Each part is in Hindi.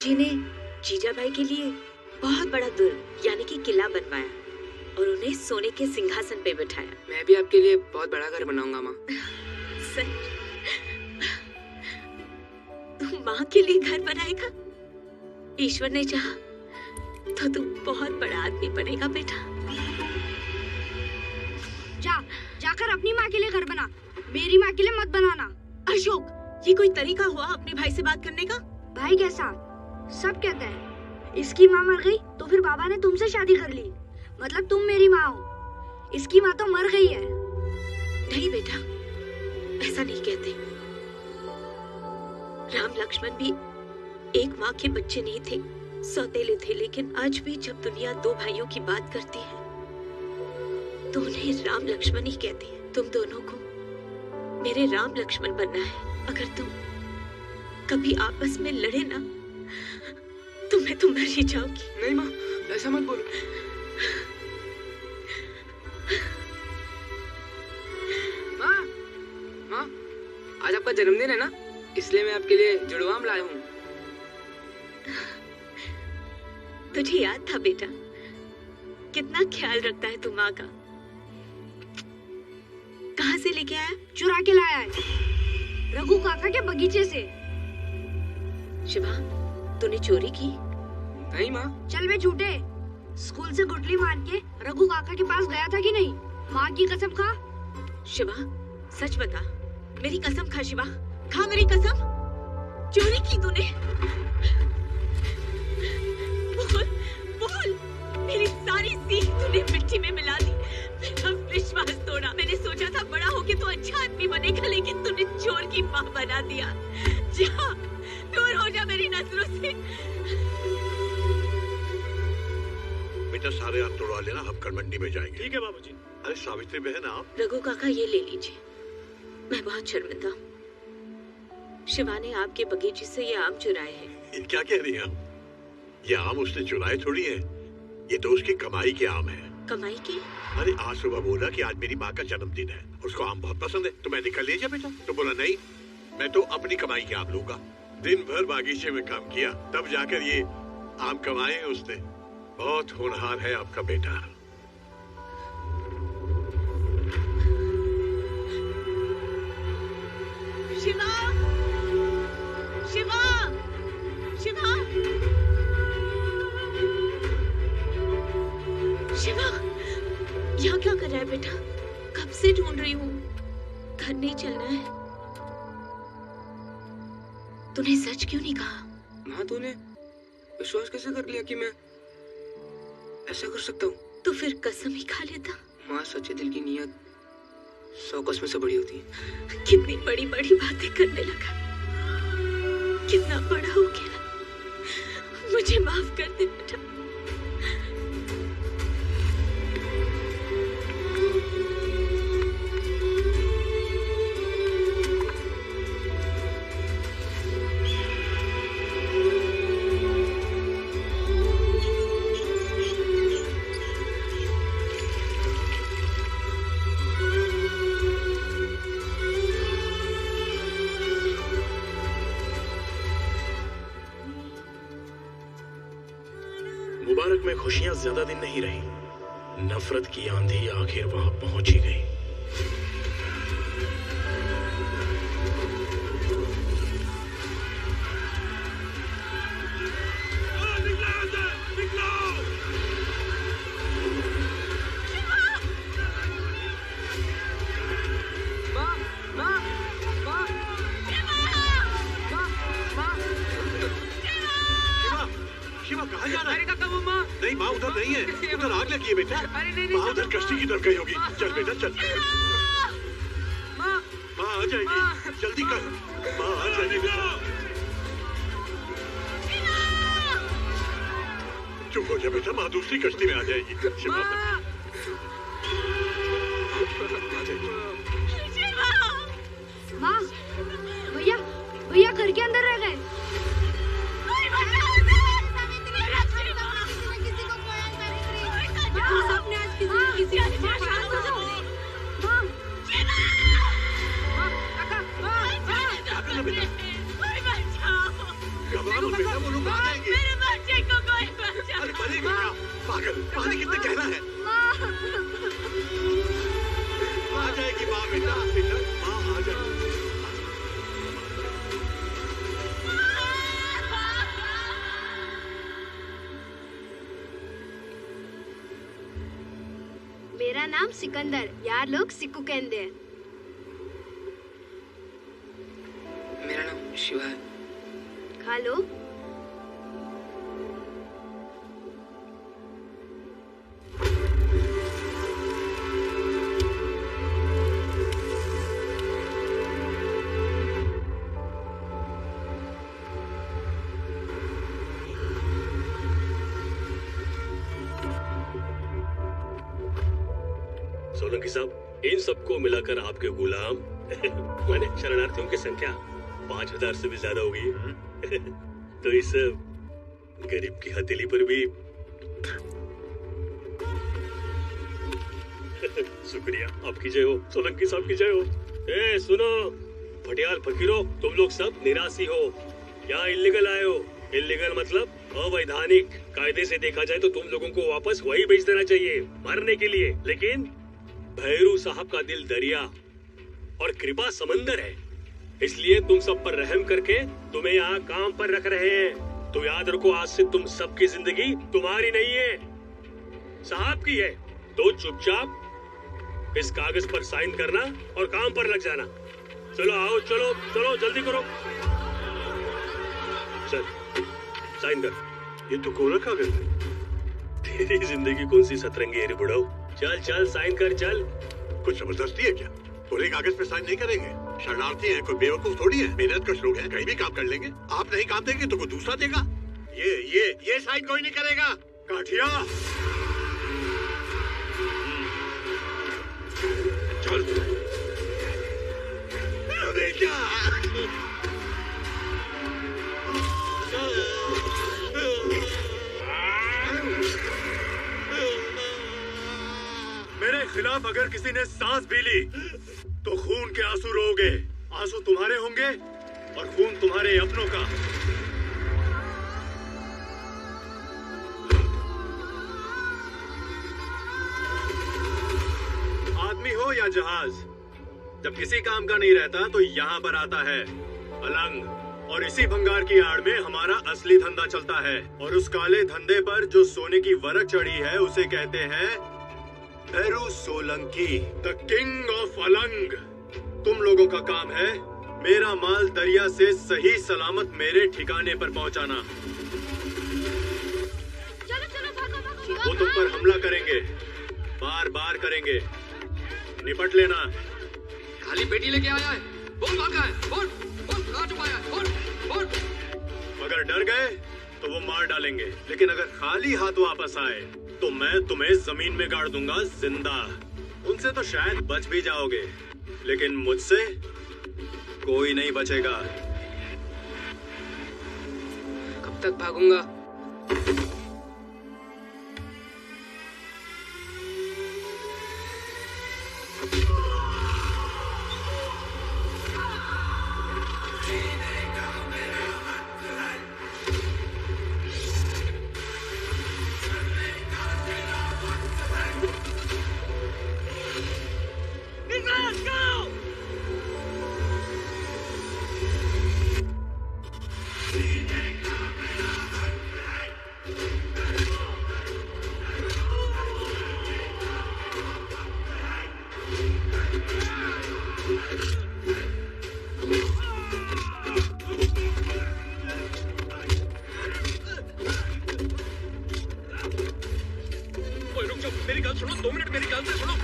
जी ने जीजा भाई के लिए बहुत बड़ा दुर्ग यानी कि किला बनवाया और उन्हें सोने के सिंहासन पे बिठाया। मैं भी आपके लिए बहुत बड़ा घर बनाऊंगा माँ। सच? तू माँ के लिए घर बनाएगा? ईश्वर ने चाहा तो तू बहुत बड़ा आदमी बनेगा बेटा। जाकर अपनी माँ के लिए घर बना, मेरी माँ के लिए मत बनाना। अशोक, ये कोई तरीका हुआ अपने भाई से बात करने का? भाई कैसा? सब कहते हैं इसकी माँ मर गई तो फिर बाबा ने तुमसे शादी कर ली, मतलब तुम मेरी माँ हो। इसकी माँ तो मर गई है। नहीं बेटा, ऐसा नहीं कहते। राम लक्ष्मण भी एक माँ के बच्चे नहीं थे, सौतेले थे। लेकिन आज भी जब दुनिया दो भाइयों की बात करती है तो उन्हें राम लक्ष्मण ही कहती है। तुम दोनों को मेरे राम लक्ष्मण बनना है। अगर तुम कभी आपस में लड़े ना तो मैं तो मर ही जाऊंगी। नहीं माँ, ऐसा मत बोलो। माँ, माँ, आज आपका जन्मदिन है ना, इसलिए मैं आपके लिए जुड़वा आम लाया हूँ। तुझे याद था बेटा? कितना ख्याल रखता है तू माँ का। कहाँ से लेके आया? चुरा के लाया है, रघु काका के बगीचे से। शिवा, तूने चोरी की? नहीं माँ। चल बे झूठे, स्कूल से गुटली मार के रघु काका के पास गया था कि नहीं? माँ की कसम खा। शिवा, सच बता। मेरी कसम खा शिवा, खा मेरी कसम। चोरी की तूने? बोल, बोल। मेरी सारी सीख तूने मिट्टी में मिला दी, मेरा विश्वास तोड़ा। मैंने सोचा था बड़ा होके तो अच्छा आदमी बनेगा, लेकिन तूने चोर की माँ बना दिया। जा, दूर हो जा मेरी नजरों से। बेटा सारे आप तोड़वा लेना, हम कल मंडी में जाएंगे। ठीक है बाबूजी। अरे सावित्री बहन आप। रघु काका ये ले लीजिए, मैं बहुत शर्मिंदा हूँ। शिवा ने आपके बगीचे से ये आम चुराए हैं। ये क्या कह रही हैं आप? ये आम उसने चुराए थोड़ी है, ये तो उसकी कमाई के आम है। कमाई के? अरे आज सुबह बोला कि आज मेरी माँ का जन्मदिन है, उसको आम बहुत पसंद है, तो मैंने कहा ले जा बेटा। तो बोला नहीं, मैं तो अपनी कमाई के आम लूंगा। दिन भर बागीचे में काम किया, तब जाकर ये आम कमाए हैं उसने। बहुत होनहार है आपका बेटा। शिवा, शिवा, शिवा, शिवा, यहाँ क्या कर रहा है बेटा? कब से ढूंढ रही हूँ। घर नहीं चलना है? तूने सच क्यों नहीं कहा? माँ, तूने विश्वास कैसे कर लिया कि मैं ऐसा कर सकता हूँ? तो फिर कसम ही खा लेता। माँ, सच्चे दिल की नीयत 100 कसमों से बड़ी होती है। कितनी बड़ी बड़ी बातें करने लगा, कितना बड़ा हो गया। मुझे माफ कर दे बेटा। मुबारक में खुशियां ज्यादा दिन नहीं रही, नफरत की आंधी आखिर वहां पहुंच ही गई। कहाँ जा रहा है? अरे काका, वो माँ। नहीं माँ उधर नहीं है, उधर आग लगी है बेटा। अरे नहीं, माँ उधर कश्ती की तरफ गई होगी। चल बेटा चल। माँ, माँ आ जाएगी, जल्दी कर। माँ आ जाएगी बेटा। चुप हो जा बेटा, माँ दूसरी कश्ती में आ जाएगी। शिवा आ जाएगी। माँ, भैया, भैया घर के अंदर रह गए। बेटा वो लोग आ गए। मेरा नाम सिकंदर, यार लोग सिक्कू कहते हैं। मेरा नाम शिवा है। खा लो। सोलंकी साहब, इन सबको मिलाकर आपके गुलाम माने शरणार्थियों की संख्या 5000 से भी ज्यादा हो गई है। तो इस गरीब की हथेली पर भी शुक्रिया। आपकी जय हो सोलंकी साहब की जय हो। ए सुनो भटियाल फकीरों, तुम लोग सब निराशी हो, यहाँ इल्लीगल आए हो। इल्लीगल मतलब अवैधानिक। कायदे से देखा जाए तो तुम लोगों को वापस वही भेज देना चाहिए मरने के लिए, लेकिन भैरू साहब का दिल दरिया और कृपा समंदर है, इसलिए तुम सब पर रहम करके तुम्हें यहाँ काम पर रख रहे हैं। तो याद रखो, आज से तुम सबकी जिंदगी तुम्हारी नहीं है, साहब की है। तो चुपचाप इस कागज पर साइन करना और काम पर लग जाना। चलो आओ, चलो चलो जल्दी करो। चल साइन कर। ये तो कोरा कागज है। तेरी जिंदगी कौन सी सतरंगी है रे बुढ़ाओ। चल चल साइन कर चल। कुछ जबरदस्ती है क्या? पूरे कागज पे साइन नहीं करेंगे? शरणार्थी हैं, कोई बेवकूफ थोड़ी है, मेहनतकश लोग हैं, कहीं भी काम कर लेंगे। आप नहीं काम देंगे तो कोई दूसरा देगा। ये साइन कोई नहीं करेगा। काठिया चल। अरे क्या मेरे खिलाफ अगर किसी ने सांस भी ली तो खून के आंसू रोगे। आंसू तुम्हारे होंगे और खून तुम्हारे अपनों का। आदमी हो या जहाज, जब किसी काम का नहीं रहता तो यहाँ पर आता है अलंग। और इसी भंगार की आड़ में हमारा असली धंधा चलता है। और उस काले धंधे पर जो सोने की वरक चढ़ी है उसे कहते हैं Bhairu Solanki, the king of Alang. तुम लोगों का काम है मेरा माल दरिया से सही सलामत मेरे ठिकाने पर पहुंचाना। चलो चलो भागो भागो। वो तुम पर हमला करेंगे, बार बार करेंगे, निपट लेना। खाली पेटी लेके आया है, बोल भागा है, बोल कहाँ छुपाया है, बोल। अगर डर गए तो वो मार डालेंगे, लेकिन अगर खाली हाथ वापस आए तो मैं तुम्हें जमीन में गाड़ दूंगा जिंदा। उनसे तो शायद बच भी जाओगे, लेकिन मुझसे कोई नहीं बचेगा। कब तक भागूंगा? मेरी गल सुनो, 2 मिनट मेरी गल से सुनो।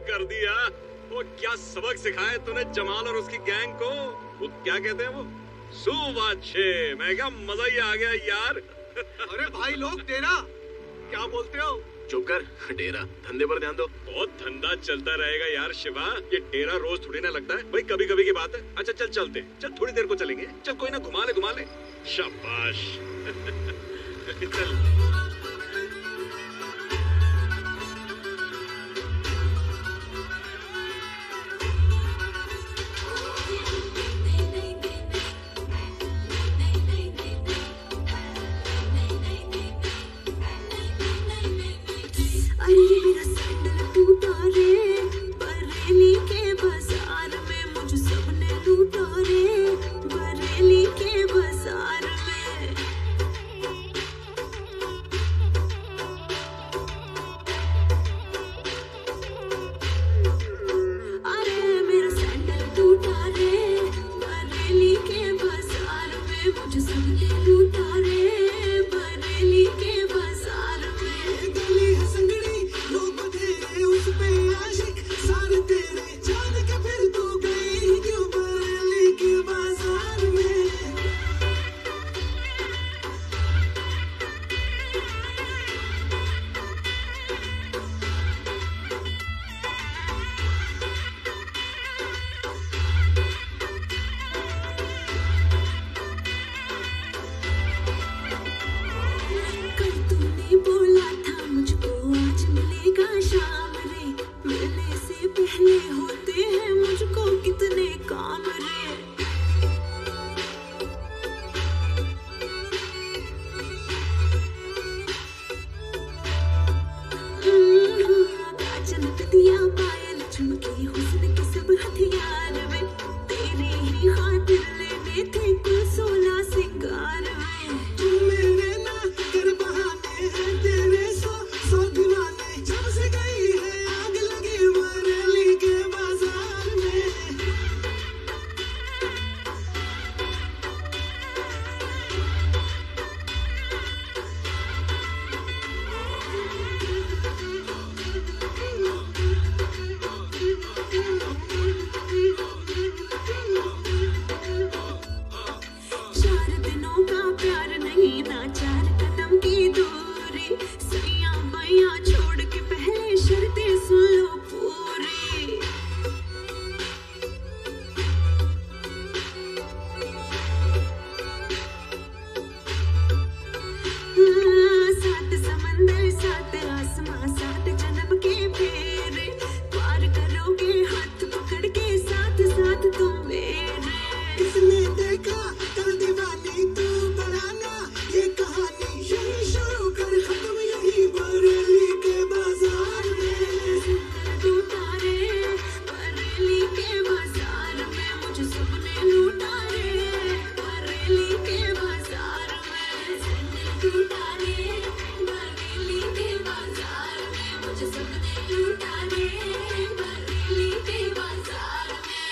कर दिया। वो क्या सबक सिखाए तूने जमाल और उसकी गैंग को? वो क्या कहते हैं वो? सुबाछे। मैं क्या मजा ही आ गया यार। अरे भाई लोग डेरा क्या बोलते हो? चुप कर। डेरा धंधे पर ध्यान दो। बहुत धंधा चलता रहेगा यार शिवा। ये डेरा रोज थोड़ी ना लगता है भाई, कभी कभी की बात है। अच्छा चल चलते, चल थोड़ी देर को चलेंगे। चल कोई ना घुमा ले। शाबाश। चल। बरेली के बाजार में मुझे सबने लूटा रे, बरेली के बाजार में। अरे मेरा सैंडल टूटा रे, बरेली के बाजार में मुझे सबने लूटा रे, बरेली के बाजार में। गली है संगड़ी, लोग बधेरे उस पे आशिक, सारे तेरे जान के फिर तू गई क्यों बरेली के बाजार में। कल तूने बोला था मुझको आज मिलेगा शाम रे, मिलने से पहले होते हैं मुझको कितने काम रे। काजल बिंदिया पायल झुमके हुस्न के सब हथियार वे, तेरे ही खातिर लेने थे कुल 16 सिंगार वे। तू मेरे ना कर बहाने हैं तेरे सौ दीवाने, जब से गई है आग लगी बरेली के बाजार में। चार दिनों का प्यार नहीं ना 4 कदम की दूरी, सैया बैया छोड़ के पहले शर्तें सुन लो पूरी। सात समंदर 7 आसमां 7 जन्म के फेरे, पार करोगे हाथ पकड़ के साथ साथ तुम मेरे। किसने देखा कल दीवानी तू बढ़ाना, ये कहानी यही शुरू कर खत्म यही बरेली के बाजार में। लूटा रे, बरेली के बाजार में मुझे सबने लूटा रे, बरेली के बाजार में। लूटा रे, बरेली के बाजार में मुझे सबने लूटा रे, बरेली के बाजार में।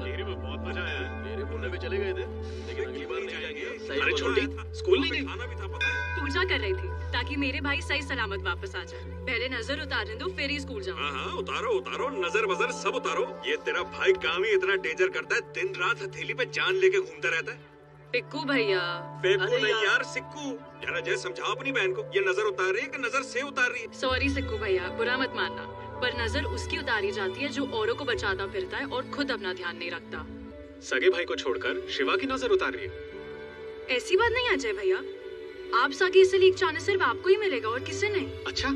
डेरे में बहुत मजा आया। मेरे पुणे में चले गए थे, लेकिन अगली बार नहीं जाएंगे। अरे छोटी स्कूल नहीं गई? खाना भी था पता है। पूजा कर रही थी ताकि मेरे भाई सही सलामत वापस आ जाए। पहले नजर उतारने दो फिर ही स्कूल जाऊँ। हाँ उतारो नजर वजर सब उतारो। ये तेरा भाई काम ही इतना डेंजर करता है, दिन रात हथेली पे जान लेके घूमता रहता है। पिक्कू भैया। फेंकू नहीं यार सिक्कू। जरा जय समझाओ अपनी बहन को, ये नजर उतार रही है कि नजर से उतार रही है? सॉरी सिक्कू भैया, बुरा मत मानना, पर नजर उसकी उतारी जाती है जो औरों को बचाता फिरता है और खुद अपना ध्यान नहीं रखता। सगे भाई को छोड़कर शिवा की नजर उतार रही है। ऐसी बात नहीं अजय भैया, आप सगे इसलिए चांस सिर्फ आपको ही मिलेगा और किसी नहीं। अच्छा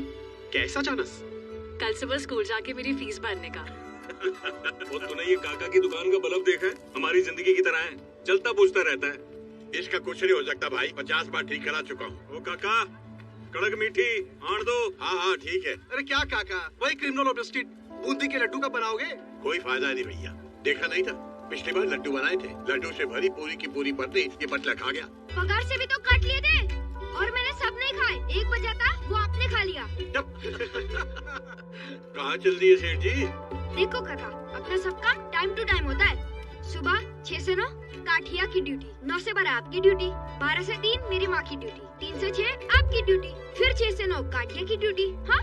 कैसा चानस? कल सुबह स्कूल जाके मेरी फीस भरने का। वो तूने ये काका की दुकान का बल्ब देखा है? हमारी जिंदगी की तरह है, चलता बुझता रहता है। इसका कुछ नहीं हो सकता भाई, 50 बार ठीक करा चुका हूँ। ओ काका कड़क मीठी आड़ दो। हाँ ठीक है। अरे क्या काका, वही criminal of the street Bundi के लड्डू का बनाओगे? कोई फायदा नहीं भैया, देखा नहीं था पिछली बार लड्डू बनाए थे, लड्डू से भरी पूरी की पूरी पत्नी ये बटला खा गया। पगार से भी तो काट लिए थे और मैंने सब नहीं खाए, एक बचा था वो आपने खा लिया। कहाँ चल रही है सेठ जी? देखो काका, अपना सब काम टाइम टू टाइम होता है। सुबह 6 से 9, काठिया की ड्यूटी, 9 से 12 आपकी ड्यूटी, 12 से 3 मेरी माँ की ड्यूटी, 3 से 6 आपकी ड्यूटी, फिर 6 से 9 काठिया की ड्यूटी। हाँ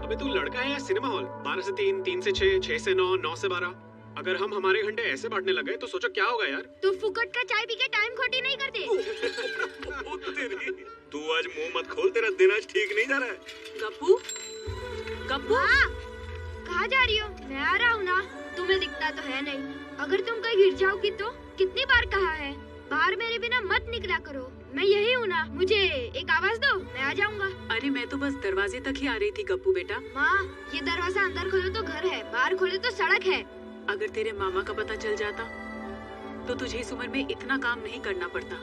अबे तू लड़का है या सिनेमा हॉल? 12 से 3, 3 से 6, 6 से 9, 9 से 12। अगर हम हमारे घंटे ऐसे बांटने लगे तो सोचो क्या होगा यार। तो फुकट का चाय पी के टाइम खोटी नहीं करते। तू आज मुंह मत खोल, तेरा दिन आज ठीक नहीं जा रहा है। गप्पू, गप्पू, कहाँ जा रही हो? मैं आ रहा हूँ ना, तुम्हें दिखता तो है नहीं। अगर तुम कहीं गिर जाओगी तो कितनी बार कहा है, बाहर मेरे बिना मत निकला करो। मैं यही हूँ ना, मुझे एक आवाज दो, मैं आ जाऊंगा। अरे मैं तो बस दरवाजे तक ही आ रही थी गप्पू बेटा। माँ, ये दरवाजा अंदर खोलो तो घर है, बाहर खोलो तो सड़क है। अगर तेरे मामा का पता चल जाता तो तुझे इस उम्र में इतना काम नहीं करना पड़ता।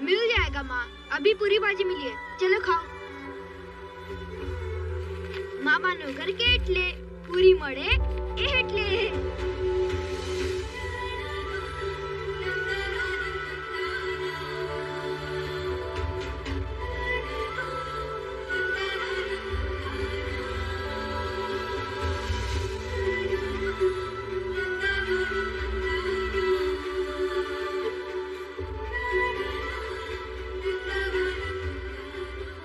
मिल जाएगा माँ, अभी पूरी भाजी मिली है, चलो खाओ। मामा नो घर के एटले पूरी मड़े ए हेटले।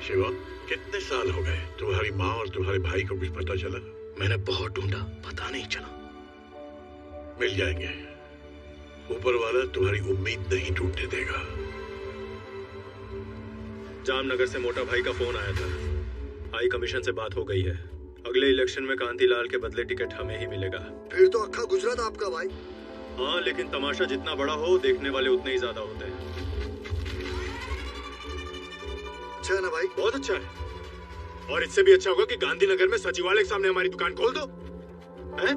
शिवा, कितने साल हो गए तुम्हारी माँ और तुम्हारे भाई को कुछ पता चला? मैंने बहुत ढूंढा, पता नहीं चला। मिल जाएंगे, ऊपर वाला तुम्हारी उम्मीद नहीं टूटने देगा। जामनगर से मोटा भाई का फोन आया था, हाई कमीशन से बात हो गई है। अगले इलेक्शन में कांतिलाल के बदले टिकट हमें ही मिलेगा। फिर तो अक्खा गुजरात आपका भाई। हाँ, लेकिन तमाशा जितना बड़ा हो, देखने वाले उतने ही ज्यादा होते हैं। अच्छा है ना भाई? बहुत अच्छा है, और इससे भी अच्छा होगा कि गांधीनगर में सचिवालय के सामने हमारी दुकान खोल दो। हैं?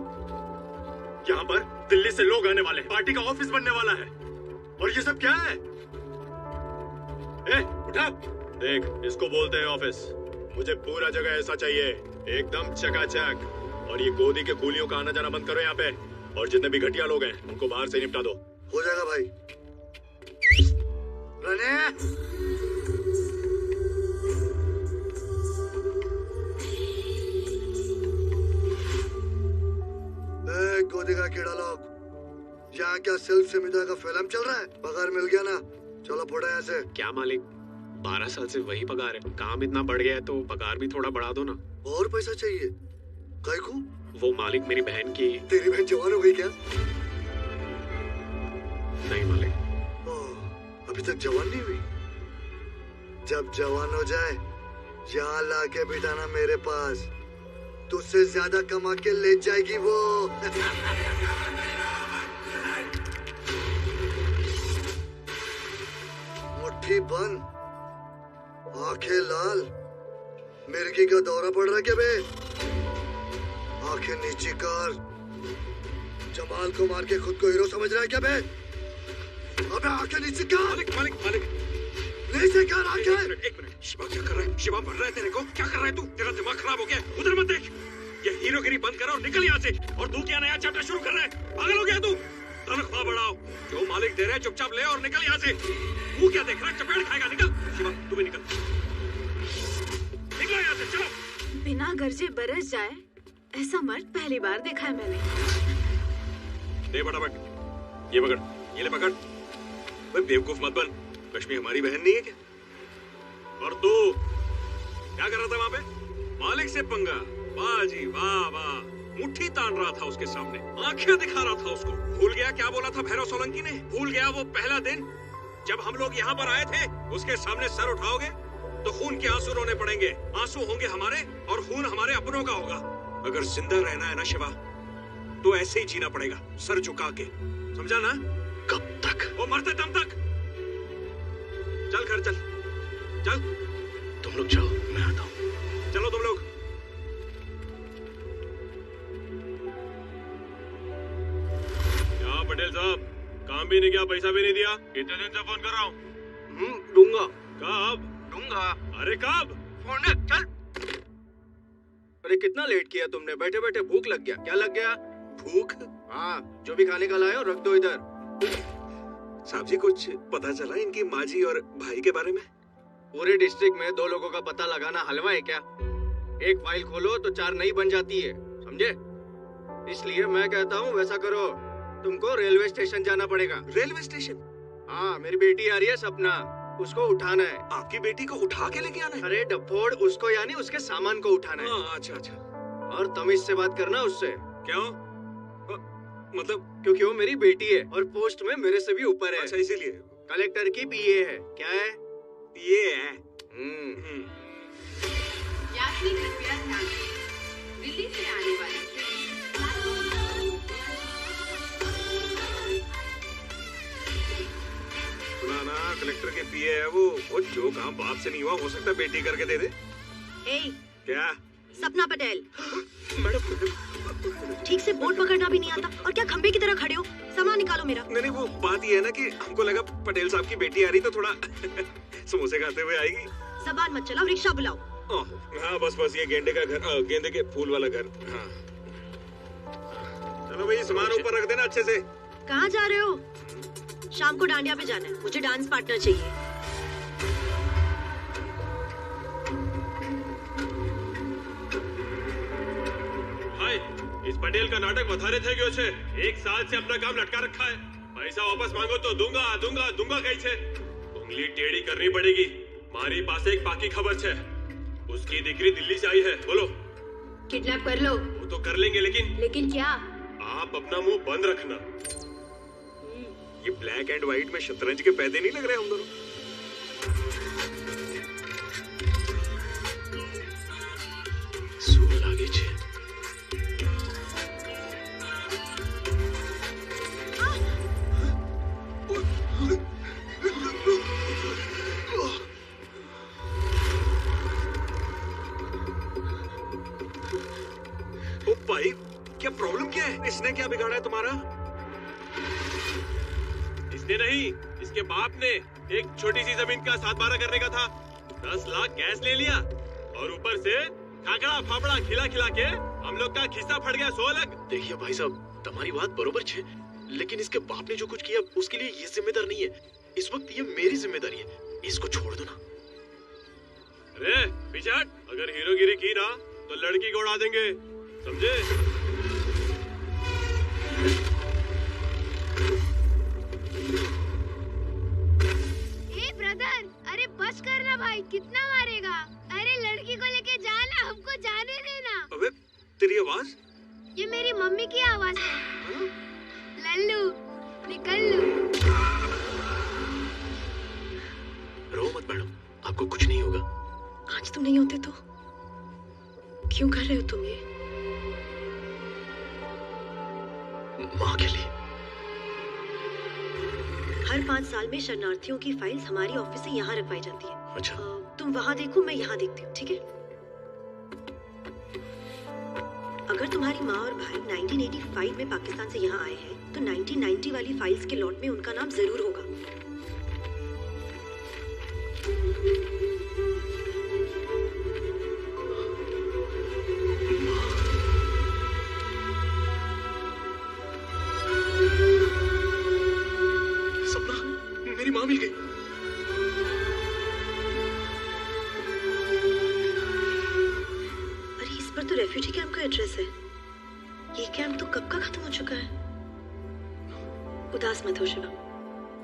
यहाँ पर दिल्ली से लोग आने वाले हैं, पार्टी का ऑफिस बनने वाला है, और ये सब क्या है? उठा, देख, इसको बोलते हैं ऑफिस। मुझे पूरा जगह ऐसा चाहिए, एकदम चकाचक। और ये गोदी के कूलियों का आना जाना बंद करो यहाँ पे, और जितने भी घटिया लोग हैं उनको बाहर से निपटा दो। हो जाएगा भाई। गोदी का कीड़ा लोग, यहाँ क्या सेल्फ से मिटा का फिल्म चल रहा है? पगार मिल गया ना, चलो फोड़ा यहाँ से। क्या मालिक, 12 साल से वही पगार है, काम इतना बढ़ गया है तो पगार भी थोड़ा बढ़ा दो ना। और पैसा चाहिए? काय को? वो मालिक मेरी बहन की। तेरी बहन जवान हो गई क्या? नहीं मालिक। अभी तक जवान नहीं हुई? जब जवान हो जाए यहाँ लाके बिठाना मेरे पास, तुझसे ज्यादा कमा के ले जाएगी वो। मुट्ठी बंद, आंखें लाल, मिर्गी का दौरा पड़ रहा क्या बे? आंखें नीची कर, जमाल को मार के खुद को हीरो समझ रहा है क्या बे? अबे आंखें नीची कर। मालिक मालिक मालिक, नीचे कर आंखें। एक मिनट, शिवा क्या कर रहा है? शिवा मर रहा है तेरे को? क्या कर रहा है तू? तेरा दिमाग खराब हो गया, उधर मत देख। ये हीरोगिरी बंद करो और निकल यहाँ से। और तू क्या नया चैप्टर शुरू कर रहा है? पागल हो गया तू? तनख्वाह बढ़ाओ, जो मालिक दे रहे हैं चुपचाप ले और निकल यहाँ से। तू क्या देख रहा है? चपेट खाएगा, निकल। शिवा तू भी निकल, निकलो यहाँ से, चलो। बिना गरजे बरस जाए ऐसा मर्द पहली बार देखा है मैंने। दे फटाफट, ये पकड़, ये ले पकड़। बेवकूफ मत बन, कश्मीर हमारी बहन नहीं है क्या? और तू क्या कर रहा था वहाँ पे? मालिक से पंगा? वाह जी वाह वाह, मुट्ठी तान रहा था उसके सामने, आंखें दिखा रहा था उसको। भूल गया क्या बोला था भैरव सोलंकी ने? भूल गया वो पहला दिन जब हम लोग यहाँ पर आए थे? उसके सामने सर उठाओगे तो खून के आंसू रोने पड़ेंगे। आंसू होंगे हमारे और खून हमारे अपनों का होगा। अगर जिंदा रहना है ना शिवा, तो ऐसे ही जीना पड़ेगा, सर झुका के, समझा ना? कब तक? वो मरते दम तक। चल घर चल, चल। तुम लोग जाओ, मैं आता हूँ। चलो तुम लोग। क्या पटेल साहब, काम भी नहीं किया, पैसा भी नहीं दिया? कितने दिन से फोन कर रहा हूँ। दूंगा। कब दूंगा? अरे कब? फोन दे, चल। अरे कितना लेट किया तुमने? बैठे बैठे भूख लग गया। क्या लग गया? भूख? हाँ, जो भी खाने का लाए हो रख दो इधर। साहब जी, कुछ पता चला इनकी माँ जी और भाई के बारे में? पूरे डिस्ट्रिक्ट में 2 लोगों का पता लगाना हलवा है क्या? एक फाइल खोलो तो 4 नई बन जाती है, समझे? इसलिए मैं कहता हूँ वैसा करो, तुमको रेलवे स्टेशन जाना पड़ेगा। Railway station? हाँ, मेरी बेटी आ रही है सपना, उसको उठाना है। आपकी बेटी को उठा के लेके आना है? अरे डफोड़, उसको यानी उसके सामान को उठाना है। अच्छा अच्छा। और तमीज से बात करना उससे। क्यों? मतलब? क्योंकि वो मेरी बेटी है और पोस्ट में मेरे से भी ऊपर है। अच्छा, इसीलिए। कलेक्टर की पीए है। क्या है? पीए है। यात्री कृपया ध्यान दें, दिल्ली से आने वाली सुना, कलेक्टर के पीए है वो जो काम बाप से नहीं हुआ हो सकता बेटी करके दे दे। क्या? सपना पटेल, मैडम ठीक से बोर्ड पकड़ना भी नहीं आता और क्या खंबे की तरह खड़े हो? सामान निकालो मेरा। नहीं, वो बात ये है ना कि हमको लगा पटेल साहब की बेटी आ रही तो थोड़ा समोसे खाते हुए आएगी। जबान मत चलाओ, रिक्शा बुलाओ। हाँ बस ये गेंदे का घर, गेंदे के फूल वाला घर। हाँ चलो भाई, सामान ऊपर रख देना अच्छे से। कहाँ जा रहे हो? शाम को डांडिया पे जाना है, मुझे डांस पार्टनर चाहिए। हाय, इस पटेल का नाटक बता थे क्यों छे? 1 साल से अपना काम लटका रखा है। पैसा वापस मांगो तो दूंगा कहीं से। उंगली टेढ़ी करनी पड़ेगी। मारी पास एक बाकी खबर छे, उसकी दिकरी दिल्ली से आई है। बोलो। किडनैप कर लो। वो तो कर लेंगे, लेकिन क्या? आप अपना मुंह बंद रखना। ये ब्लैक एंड व्हाइट में शतरंज के पैदे नहीं लग रहे हम दोनों? सूर लागे छे। ओ भाई, क्या प्रॉब्लम क्या है? इसने क्या बिगाड़ा है तुम्हारा? इसने नहीं, इसके बाप ने। एक छोटी सी जमीन का 7-12 करने का था, 10 लाख कैश ले लिया और ऊपर से खाकड़ा फाफड़ा खिला के हम लोग का खिस्सा फट गया 100 लाख। देखिए भाई साहब, तुम्हारी बात बरोबर छे, लेकिन इसके बाप ने जो कुछ किया उसके लिए ये जिम्मेदार नहीं है। इस वक्त ये मेरी जिम्मेदारी है, इसको छोड़ दो ना। अरे पीछे हट, अगर हीरोगिरी की ना तो लड़की को उड़ा देंगे, समझे? ब्रदर, अरे बस करना भाई, कितना मारेगा? अरे लड़की को लेके जाना, हमको जाने देना। अबे तेरी आवाज? ये मेरी मम्मी की आवाज है। लल्लू, निकल लू। रो मत मैडम, आपको कुछ नहीं होगा। आज तुम नहीं होते तो क्यों कर रहे हो तुम ये? माँ के लिए। हर 5 साल में शरणार्थियों की फाइल्स हमारी ऑफिस से यहाँ रखवाई जाती है। अच्छा। तुम वहाँ देखो, मैं यहाँ देखती हूँ, ठीक है? अगर तुम्हारी माँ और भाई 1985 में पाकिस्तान से यहाँ आए हैं, तो 1990 वाली फाइल्स के लॉट में उनका नाम जरूर होगा। मेरी माँ मिल गई। अरे इस पर तो रेफ्यूजी कैंप का एड्रेस है। ये कैंप तो कब का खत्म हो चुका है। उदास मत हो शिवा,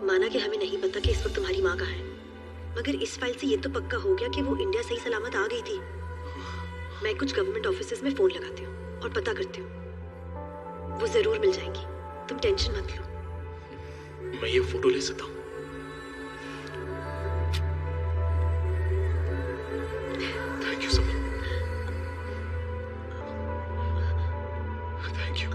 माना कि हमें नहीं पता कि इस वक्त तुम्हारी माँ कहाँ है, मगर इस फाइल से ये तो पक्का हो गया कि वो इंडिया सही सलामत आ गई थी। मैं कुछ गवर्नमेंट ऑफिसेज में फोन लगाती हूँ और पता करती हूँ, वो जरूर मिल जाएंगी। तुम टेंशन मत लो। मैं ये फोटो ले सकता हूँ? थैंक यू सपना, thank you.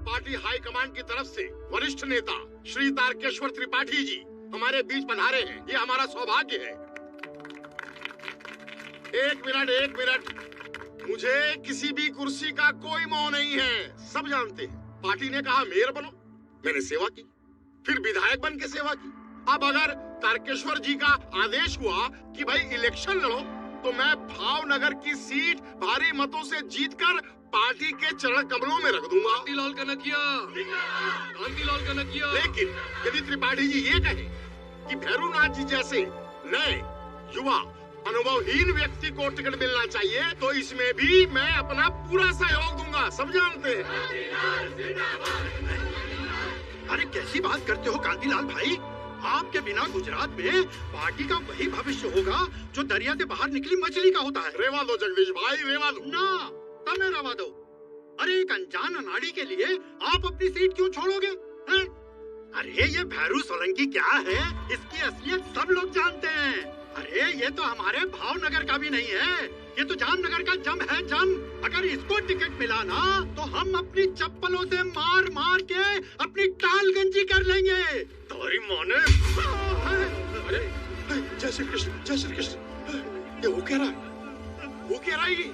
Party high command की तरफ से वरिष्ठ नेता श्री तारकेश्वर त्रिपाठी जी हमारे बीच पधारे हैं। ये हमारा सौभाग्य है। एक मिनट, मुझे किसी भी कुर्सी का कोई मोह नहीं है। सब जानते हैं, पार्टी ने कहा मेयर बनो, मैंने सेवा की, फिर विधायक बन के सेवा की। अब अगर तारकेश्वर जी का आदेश हुआ कि भाई इलेक्शन लड़ो, तो मैं भावनगर की सीट भारी मतों से जीतकर पार्टी के चरण कमलों में रख दूंगा। कांतिलाल कनकिया। लेकिन यदि त्रिपाठी जी ये कहे कि भैरूनाथ जी जैसे नए युवा अनुभवहीन व्यक्ति को टिकट मिलना चाहिए, तो इसमें भी मैं अपना पूरा सहयोग दूंगा। सब जानते हैं। अरे कैसी बात करते हो कांतिलाल भाई? आपके बिना गुजरात में पार्टी का वही भविष्य होगा जो दरिया से बाहर निकली मछली का होता है। रेवा दो जगदीश भाई, रेवा दो ना, तब मैं रवा दो। अरे एक अनजान अनाड़ी के लिए आप अपनी सीट क्यों छोड़ोगे हैं? अरे ये भैरू सोलंकी क्या है, इसकी असलियत सब लोग जानते हैं। अरे ये तो हमारे भावनगर का भी नहीं है, ये तो जामनगर का जम है जम। अगर इसको टिकट मिला ना, तो हम अपनी चप्पलों से मार मार के अपनी टाल गंजी कर लेंगे। तुम्हारी माँ ने। अरे जय श्री कृष्ण, जय श्री कृष्ण। ये वो कह रहा है, वो कह रहा है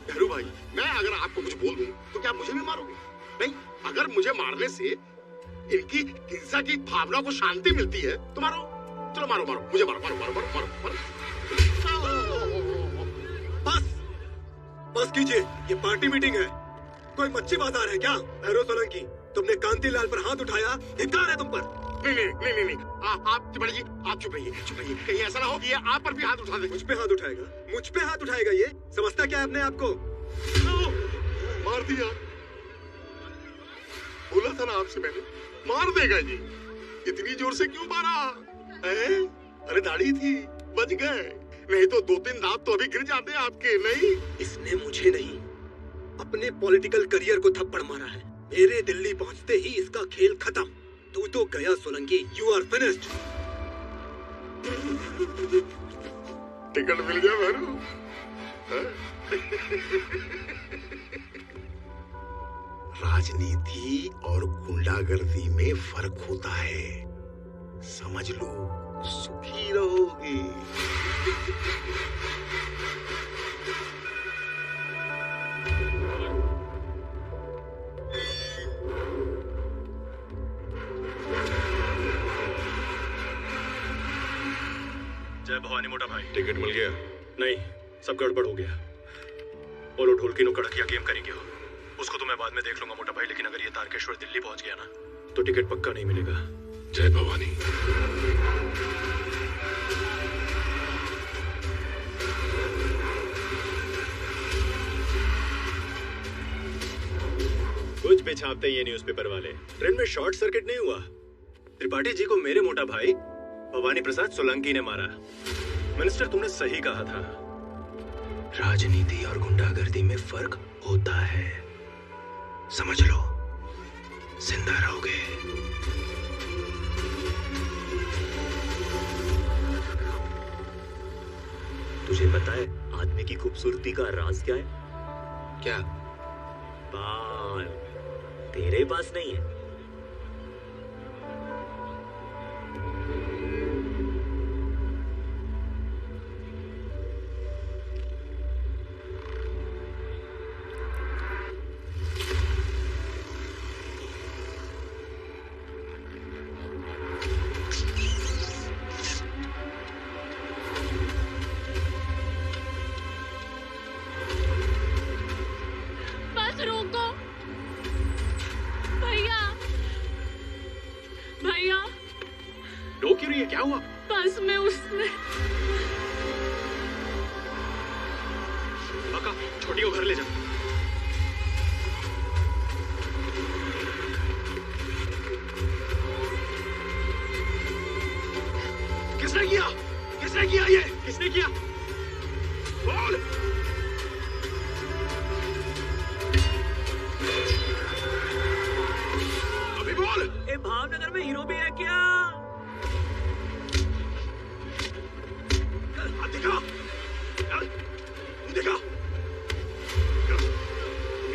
भैरू भाई, मैं अगर आपको कुछ बोल दूं तो क्या मुझे भी मारोगे? नहीं, अगर मुझे मारने से इनकी हिंसा की भावना को शांति मिलती है तो मारो। चलो मारो, मुझे मारो। बस कीजिए, ये पार्टी मीटिंग है, कोई मच्छी बाजार है क्या? भैरू सोलंकी, तुमने कांतिलाल पर हाथ उठाया, धिक्कार है तुम पर। नहीं, आप त्रिपाठी जी, आप चुप रहिए। कहीं ऐसा ना हो कि ये आप पर भी हाथ उठा दे। मुझ पे हाथ उठाएगा? ये समझता क्या है अपने आप को? मार दिया। बोला था ना आपसे मैंने, मार देगा जी। इतनी जोर से क्यों मारा? अरे दाढ़ी थी, बच गए, नहीं तो 2-3 दांत तो अभी गिर जाते आपके। नहीं, इसने मुझे नहीं, अपने पॉलिटिकल करियर को थप्पड़ मारा है। मेरे दिल्ली पहुंचते ही इसका खेल खत्म। तू तो गया Solanki, you are finished. Ticket मिल गया भैरू। राजनीति और गुंडागर्दी में फर्क होता है, समझ लो, सुखी रहोगे। जय भवानी मोटा भाई। टिकट मिल गया? नहीं, सब गड़बड़ हो गया। बोलो ढोलकी नो कड़किया गेम करेंगे हो, उसको तो मैं बाद में देख लूंगा मोटा भाई, लेकिन अगर ये तारकेश्वर दिल्ली पहुंच गया ना, तो टिकट पक्का नहीं मिलेगा। जय भवानी। कुछ भी छापते ये न्यूज़पेपर वाले। ट्रेन में शॉर्ट सर्किट नहीं हुआ। त्रिपाठी जी को मेरे मोटा भाई भवानी प्रसाद सोलंकी ने मारा। मिनिस्टर, तुमने सही कहा था, राजनीति और गुंडागर्दी में फर्क होता है, समझ लो, जिंदा रहोगे। तुझे पता है आदमी की खूबसूरती का राज क्या है? क्या? बाल। तेरे पास नहीं है। क्या हुआ? बस में उसने काका, छोटी को घर ले जा। किसने किया? किसने किया ये? किसने किया? बोल। अभी बोल। ए, भावनगर में हीरो भी है क्या? देखा? देखा?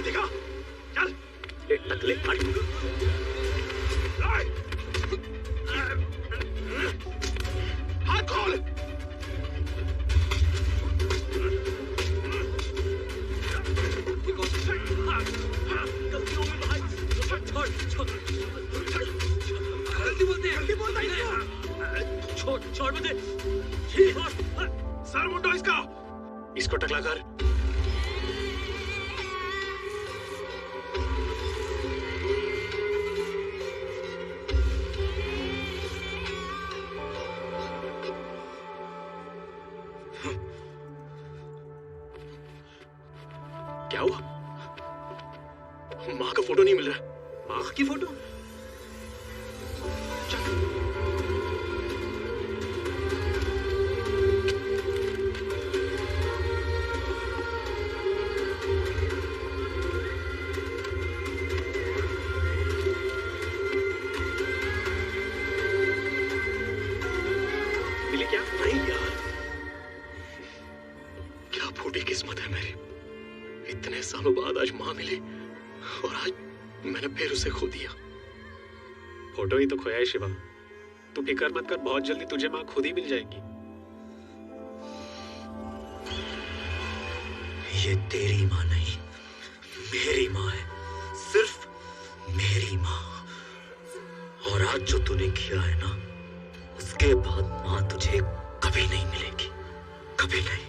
देखा? चल। टकले दे। सर मुंडो इसका। इसको टकला कर। क्या हुआ? माँ का फोटो नहीं मिल रहा। माँ की फोटो? मिली क्या? नहीं यार, क्या फूटी किस्मत है मेरी। इतने सालों बाद आज माँ मिली और आज मैंने फिर उसे खो दिया। फोटो ही तो खोया है शिवा। तू फिक्र मत कर, बहुत जल्दी तुझे माँ खुद ही मिल जाएगी। ये तेरी माँ नहीं, मेरी माँ है, सिर्फ मेरी माँ। और आज जो तूने किया है ना, उसके बाद माँ तुझे कभी नहीं मिलेगी, कभी नहीं।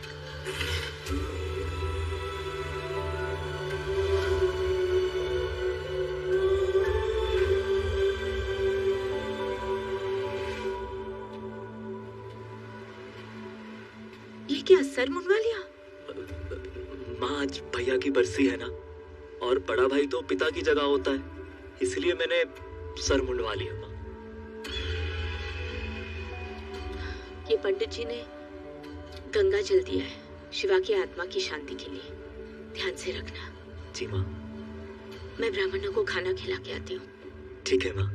ये क्या सर मुंडवा लिया? माँ आज भैया की बरसी है ना, और बड़ा भाई तो पिता की जगह होता है, इसलिए मैंने सर मुंडवा लिया। माँ, ये पंडित जी ने गंगा जल दिया है शिवा की आत्मा की शांति के लिए, ध्यान से रखना। जी माँ। मैं ब्राह्मणों को खाना खिला के आती हूँ। ठीक है माँ।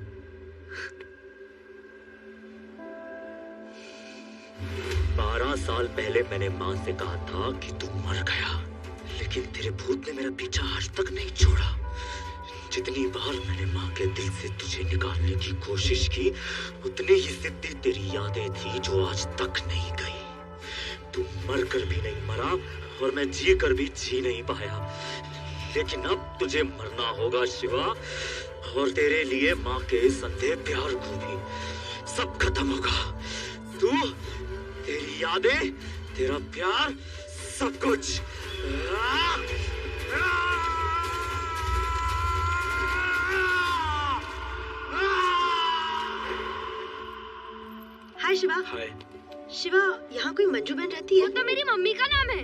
12 साल पहले मैंने माँ से कहा था कि तू मर गया, लेकिन तेरे भूत ने मेरा पीछा आज तक नहीं छोड़ा। जितनी बार मैंने माँ के दिल से तुझे निकालने की कोशिश की, उतनी ही सिद्धि तेरी यादें थी जो आज तक नहीं गई। तू मर कर भी नहीं मरा और मैं जी कर भी जी नहीं पाया, लेकिन अब तुझे मरना होगा शिवा, और तेरे लिए माँ के संदेह प्यार को भी सब खत्म होगा। तू, तेरी यादें, तेरा प्यार, सब कुछ। हाय शिवा। हाय। शिवा, यहाँ कोई मंजू बहन रहती है? वो तो मेरी मम्मी का नाम है।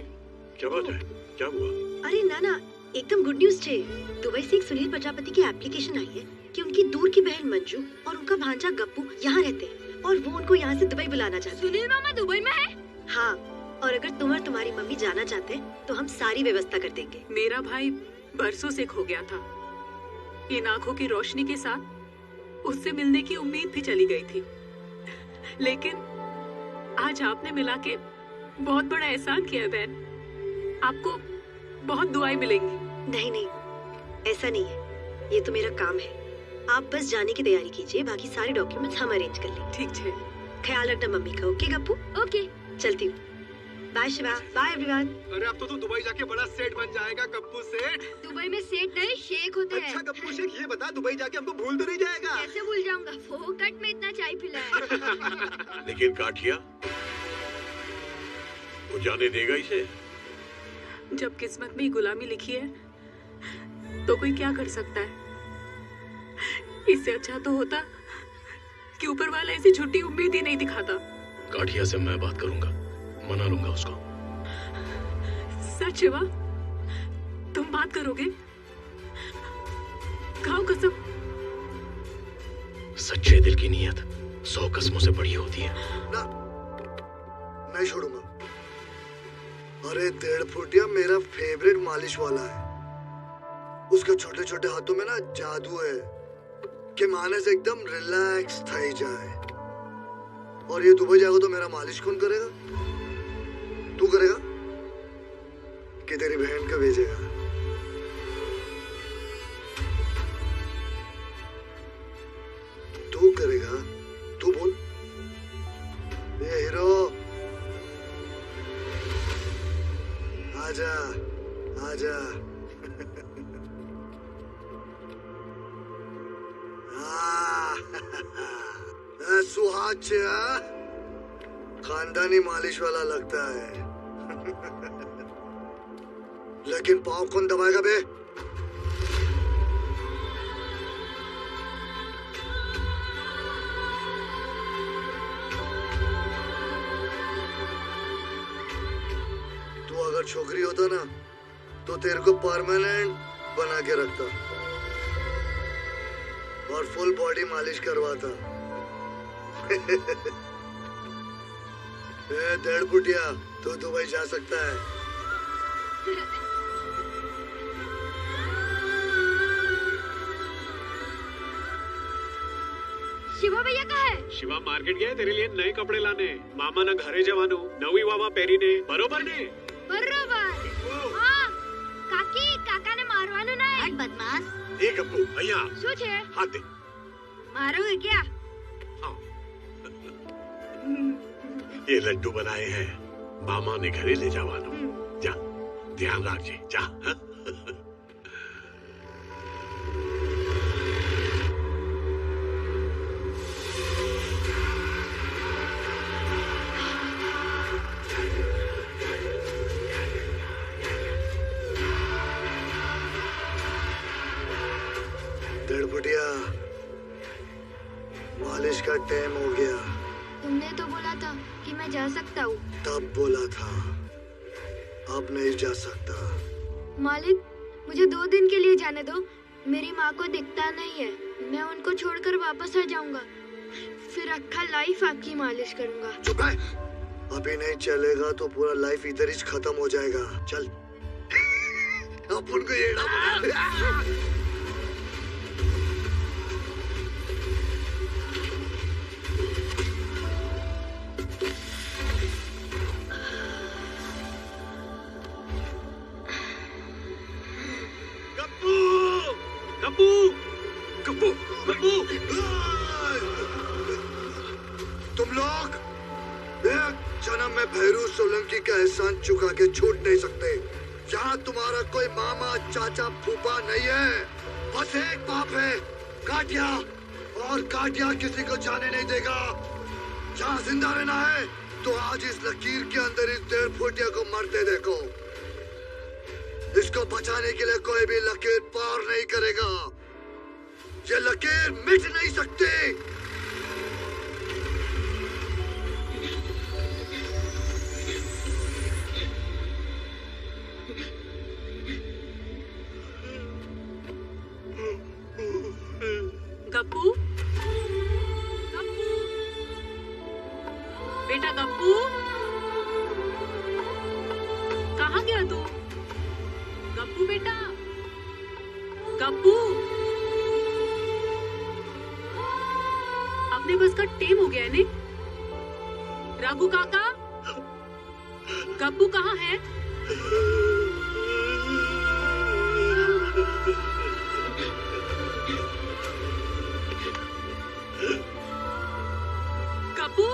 क्या बात है? क्या हुआ? अरे नाना, एकदम गुड न्यूज थे। दुबई से एक सुनील प्रजापति की एप्लीकेशन आई है कि उनकी दूर की बहन मंजू और उनका भांजा गप्पू यहाँ रहते हैं और वो उनको यहाँ से दुबई बुलाना चाहते हैं। सुनील मामा दुबई में है? हाँ, और अगर तुम और तुम्हारी मम्मी जाना चाहते हैं तो हम सारी व्यवस्था कर देंगे। मेरा भाई बरसों से खो गया था। इन आंखों की रोशनी के साथ उससे मिलने की उम्मीद भी चली गई थी, लेकिन आज आपने मिला के बहुत बड़ा एहसान किया बहन। आपको बहुत दुआएं मिलेंगी। नहीं नहीं, ऐसा नहीं है, ये तो मेरा काम है। आप बस जाने की तैयारी कीजिए, बाकी सारे डॉक्यूमेंट्स हम अरेंज कर लेंगे। ठीक है। ख्याल रखना मम्मी का। ओके गप्पू? ओके, चलती हूँ। Bye Shiva, bye everyone. अरे अब तो तू दुबई जाके बड़ा सेठ बन जाएगा, गप्पू सेठ। दुबई में सेठ नहीं शेख होते हैं। अच्छा गप्पू शेख, ये बता दुबई जाके हमको भूल तो नहीं जाएगा? कैसे भूल जाऊंगा, फोकट में इतना चाय पिलाया। लेकिन काठिया, वो जाने देगा इसे? जब किस्मत में गुलामी लिखी है तो कोई क्या कर सकता है। इससे अच्छा तो होता कि ऊपर वाला ऐसी झूठी उम्मीद ही नहीं दिखाता। काठिया से मैं बात करूंगा, मना लूंगा उसको। सच शिवा, तुम बात करोगे? खाओ कसम। सच्चे दिल की नीयत 100 कसमों से बड़ी होती है। ना, नहीं छोड़ूंगा। अरे 1.5 फुटिया मेरा फेवरेट मालिश वाला है। उसके छोटे छोटे हाथों में ना जादू है कि मानस एकदम रिलैक्स थई जाए। और ये दुबई जाएगा तो मेरा मालिश कौन करेगा? तू करेगा कि तेरी बहन का भेजेगा? तू करेगा? तू बोल। ये हीरो, आजा आजा। सुहाग छे। खानदानी मालिश वाला लगता है। लेकिन पाँव कौन दबाएगा बे? तू अगर छोकरी होता ना तो तेरे को परमानेंट बना के रखता और फुल बॉडी मालिश करवाता। डेढ़ फुटिया तो दुबई जा सकता है। शिवा भैया कहाँ है? शिवा मार्केट गया है तेरे लिए नए कपड़े लाने। मामा ना घरे जवानो नवी वावा पेरी ने बरोबर ने बरोबर। हाँ काकी काका ने मारवानो ना है। बदमाश। एक अप्पू भैया શું છે? हाथ दे। मारोगे क्या? ये लड्डू बनाए हैं मामा ने घरे ले जावानो। जा ध्यान रखिए जा। डेढ़ फुटिया मालिश का टाइम हो गया। तुमने तो बोला था कि मैं जा सकता हूँ। तब बोला था, अब नहीं जा सकता। मालिक मुझे 2 दिन के लिए जाने दो। मेरी माँ को दिखता नहीं है। मैं उनको छोड़कर वापस आ जाऊंगा। फिर अक्खा लाइफ आपकी मालिश करूंगा। चुप है। अभी नहीं चलेगा तो पूरा लाइफ इधर ही खत्म हो जाएगा। चल। अपन को ये गप्पू गप्पू गप्पू तुम लोग एक जन्म में भैरू सोलंकी का एहसान चुका के छूट नहीं सकते। यहाँ तुम्हारा कोई मामा चाचा फूफा नहीं है। बस एक बाप है काटिया, और काटिया किसी को जाने नहीं देगा। जहाँ जिंदा रहना है तो आज इस लकीर के अंदर इस 1.5 फुटिया को मरते देखो। इसको बचाने के लिए कोई भी लकीर पार नहीं करेगा। ये लकीर मिट नहीं सकती। गप्पू गप्पू बेटा गप्पू कहाँ गया तू? गप्पू बेटा गप्पू अपने बस का टेम हो गया है ने? राघु काका गप्पू कहाँ है? गप्पू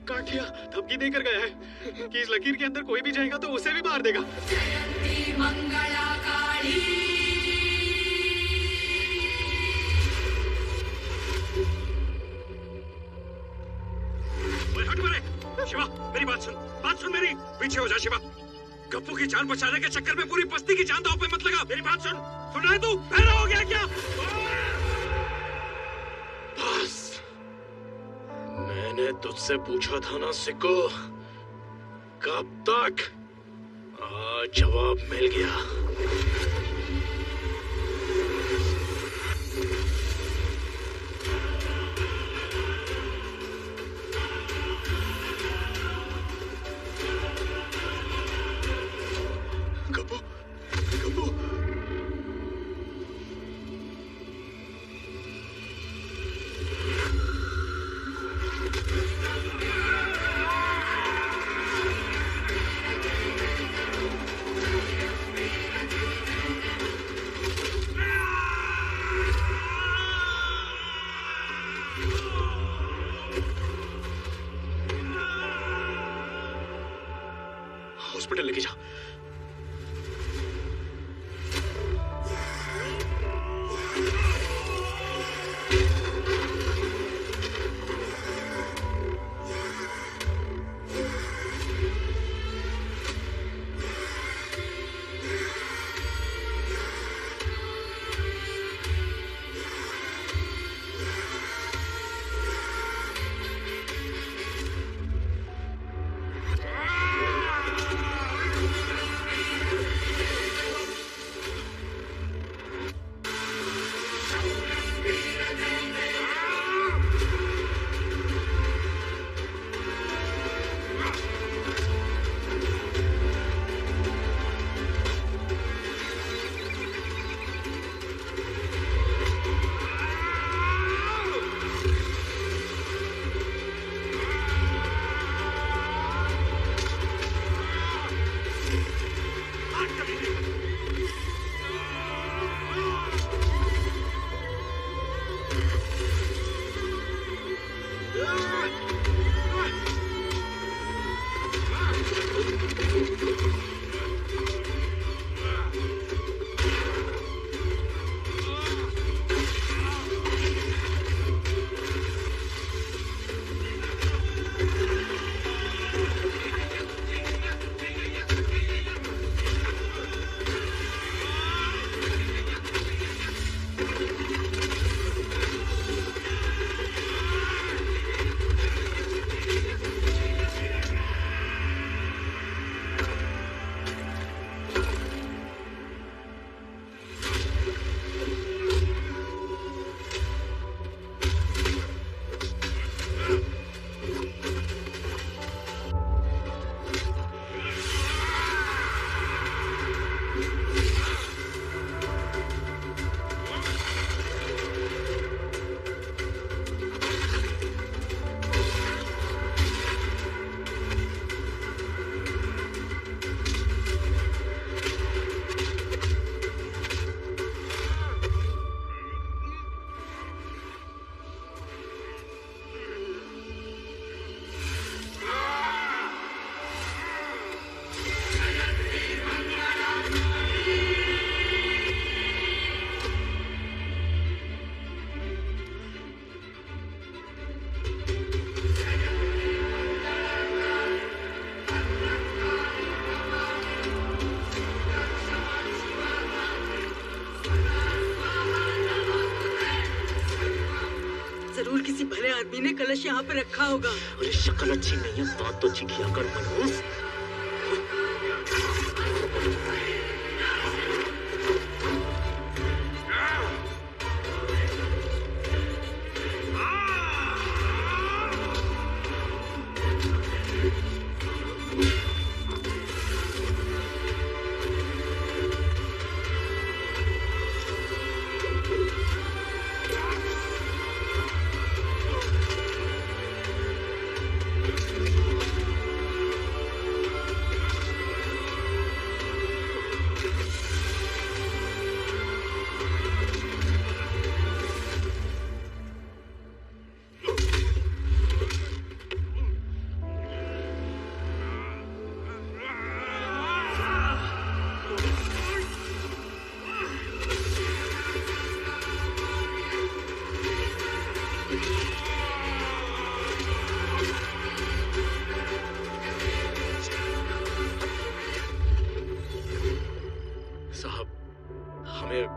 काटिया धमकी देकर गया है कि इस लकीर के अंदर कोई भी जाएगा तो उसे भी मार देगा। मंगला काली हट मरे। शिवा मेरी बात सुन मेरी। पीछे हो जा शिवा। गप्पू की जान बचाने के चक्कर में पूरी बस्ती की जान दांव पे मत लगा। मेरी बात सुन रहा है तू? बहरा हो गया क्या? बस मैंने तुझसे पूछा था ना सिक्को, कब तक? आज जवाब मिल गया। गप्पू गप्पू आदमी ने कलश यहाँ पे रखा होगा। अरे शक्ल अच्छी नहीं है, बात तो अच्छी किया कर मनहूस।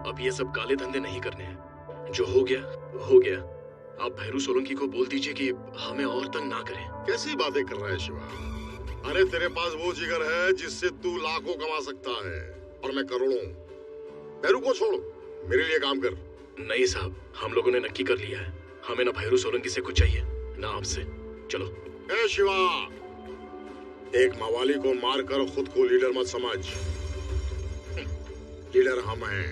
अब ये सब काले धंधे नहीं करने हैं। जो हो गया हो गया। आप भैरू सोलंकी को बोल दीजिए कि हमें और तंग ना करें। कैसी बातें कर रहा है शिवा? अरे तेरे पास वो जिगर है जिससे तू लाखों कमा सकता है और मैं करोड़ों। भैरू को छोड़, मेरे लिए काम कर। नहीं साहब, हम लोगों ने नक्की कर लिया है। हमें ना भैरू सोलंकी से कुछ चाहिए ना आपसे। चलो। ए शिवा, एक मवाली को मारकर खुद को लीडर मत समझ। लीडर हम हैं।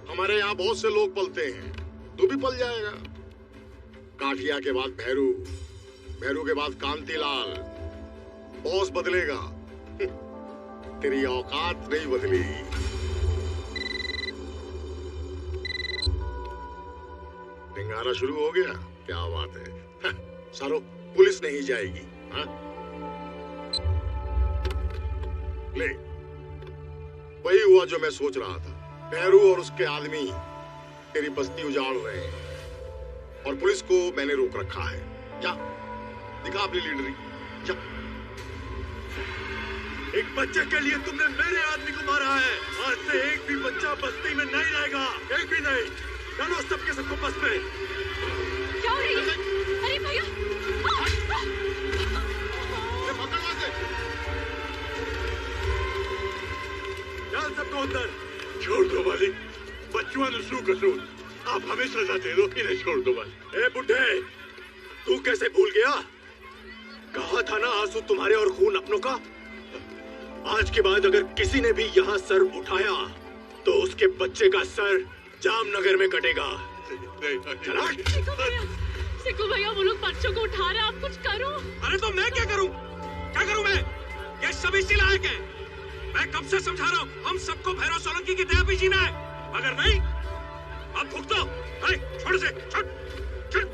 हमारे यहाँ बहुत से लोग पलते हैं, तू भी पल जाएगा। काठिया के बाद भैरू, भैरू के बाद कांतीलाल। बॉस बदलेगा, तेरी औकात नहीं बदली। डिंगारा शुरू हो गया, क्या बात है। सारो पुलिस नहीं जाएगी। हाँ? ले, वही हुआ जो मैं सोच रहा था। भैरू और उसके आदमी तेरी बस्ती उजाड़ रहे हैं और पुलिस को मैंने रोक रखा है। जा, दिखा अपनी लीडरी, जा। एक बच्चे के लिए तुमने मेरे आदमी को मारा है। आज से एक भी बच्चा बस्ती में नहीं रहेगा, एक भी नहीं। डालो सबके सबको बस में। क्या हो रही है? अरे भैया, डाल सबको अंदर। छोड़ दो मालिक, बच्चों ने शू कसूर। आप हमें सजा दे दो, इन्हें छोड़ दो मालिक। ए बुड्ढे, तू कैसे भूल गया? कहा था ना आंसू तुम्हारे और खून अपनों का। आज के बाद अगर किसी ने भी यहाँ सर उठाया तो उसके बच्चे का सर जामनगर में कटेगा। चला। सिक्कू भैया, वो लोग बच्चों को उठा रहे हैं, आप कुछ करो। अरे तो मैं क्या करूं? क्या करूं मैं? ये सब इसी लायक है। मैं कब से समझा रहा हूं, हम सबको भैरव सोलंकी की दया पे जीना है। अगर नहीं, अब भुगतो। छोड़ से, छोड़, छोड़।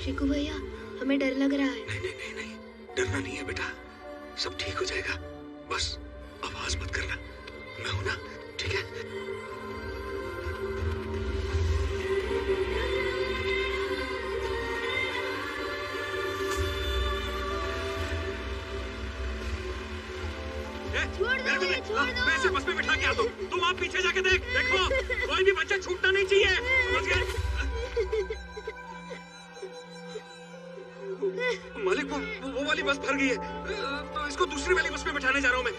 शिकू भैया, हमें डर लग रहा है। नहीं, डरना नहीं है बेटा, सब ठीक हो जाएगा। बस आवाज मत करना, मैं हूं ना, ठीक है? मैं इसे बस में बिठा के आता हूं। तुम आप पीछे जाके देखो, कोई भी बच्चा छूटना नहीं चाहिए, समझ गए? मालिक, वो वाली बस भर गई है, तो इसको दूसरी वाली बस में बिठाने जा रहा हूं मैं।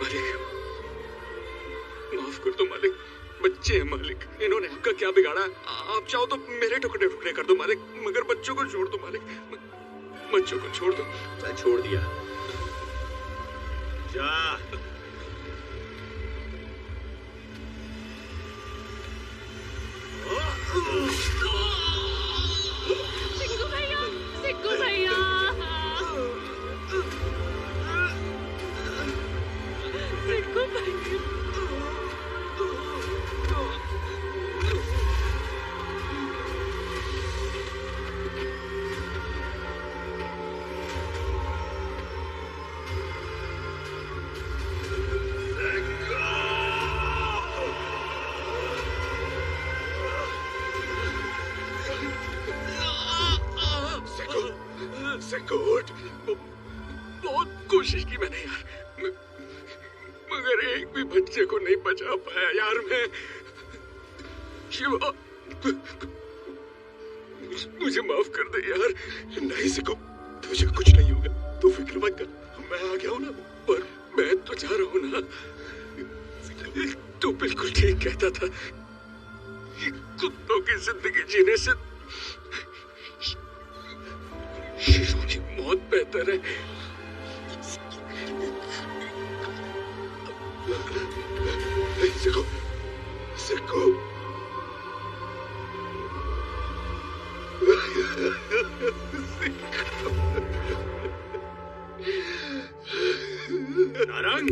मालिक, माफ कर दो मालिक, बच्चे हैं मालिक, इन्होंने आपका क्या बिगाड़ा? आप चाहो तो मेरे टुकड़े टुकड़े कर दो मालिक, मगर बच्चों को छोड़ दो मालिक, बच्चों को छोड़ दो। मैं छोड़ दिया। जा। सिक्कू भैया, सिक्कू भैया। सिक्कू भैया। बच्चे को नहीं बचा पाया यार मैं। शिवा, मुझे माफ कर दे यार। नहीं सिको, तुझे कुछ नहीं होगा, तू फिक्र मत कर। मैं आ गया हूँ ना, पर मैं तो जा रहा हूँ ना। तू बिल्कुल ठीक कहता था, कुत्तों की जिंदगी जीने से शेरों की मौत बेहतर है। सिको, सिको। नारंग,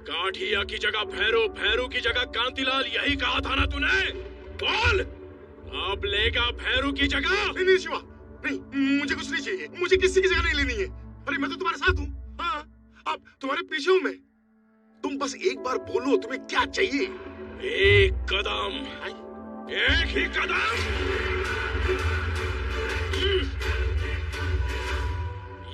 काठिया की जगह भैरू, भैरू की जगह कांतिलाल, यही कहा था ना तूने? बोल, अब लेगा भैरू की जगह? नहीं नहीं शिवा, नहीं, मुझे कुछ नहीं चाहिए, मुझे किसी की जगह नहीं लेनी है। अरे मैं तो तुम्हारे साथ हूँ। हाँ, अब तुम्हारे पीछे हूँ मैं। तुम बस एक बार बोलो तुम्हें क्या चाहिए। एक कदम, एक ही कदम।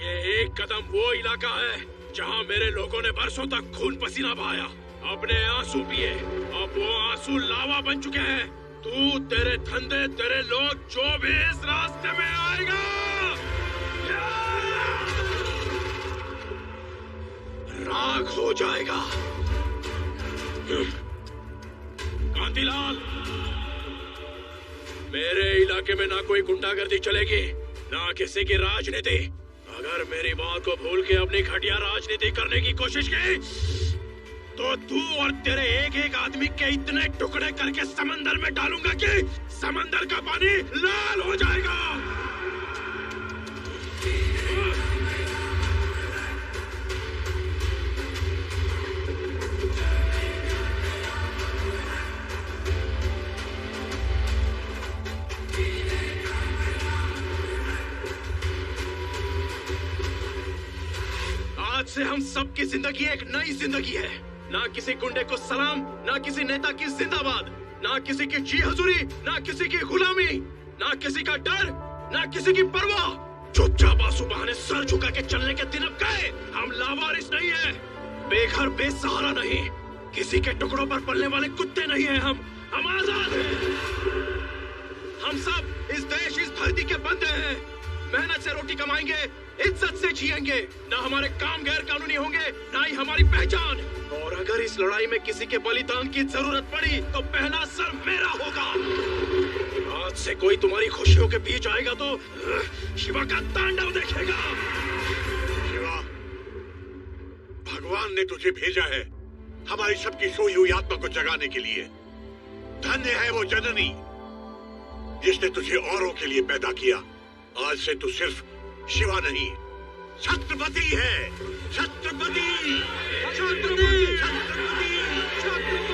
ये एक कदम वो इलाका है जहाँ मेरे लोगों ने बरसों तक खून पसीना बहाया, अपने आंसू पिए। अब वो आंसू लावा बन चुके हैं। तू, तेरे धंधे, तेरे लोग, जो भी इस रास्ते में आएगा राख हो जाएगा। कांतिलाल, मेरे इलाके में ना कोई गुंडागर्दी चलेगी, ना किसी की राजनीति। अगर मेरी बात को भूल के अपनी घटिया राजनीति करने की कोशिश की तो तू और तेरे एक एक आदमी के इतने टुकड़े करके समंदर में डालूंगा कि समंदर का पानी लाल हो जाएगा। आज से हम सबकी जिंदगी एक नई जिंदगी है। ना किसी गुंडे को सलाम, ना किसी नेता की जिंदाबाद, ना किसी की जी हजूरी, ना किसी की गुलामी, ना किसी का डर, ना किसी की परवाह। चुपचाप आंसू बहाने सर झुका के चलने के दिन अब गए। हम लावारिस नहीं है, बेघर बेसहारा नहीं, किसी के टुकड़ों पर पलने वाले कुत्ते नहीं है। हम आजाद हैं। हम सब इस देश, इस धरती के बंदे हैं। मेहनत से रोटी कमाएंगे, इज्जत से जिएंगे। ना हमारे काम गैर कानूनी होंगे, ना ही हमारी पहचान। और अगर इस लड़ाई में किसी के बलिदान की जरूरत पड़ी तो पहला सर मेरा होगा। आज से कोई तुम्हारी खुशियों के बीच आएगा तो शिवा का तांडव देखेगा। शिवा, भगवान ने तुझे भेजा है हमारी सबकी सोई हुई आत्मा को जगाने के लिए। धन्य है वो जननी जिसने तुझे औरों के लिए पैदा किया। आज से तू सिर्फ शिवा नहीं, छत्रपति है। छत्रपति, छत्रपति, छत्रपति, छत्रपति।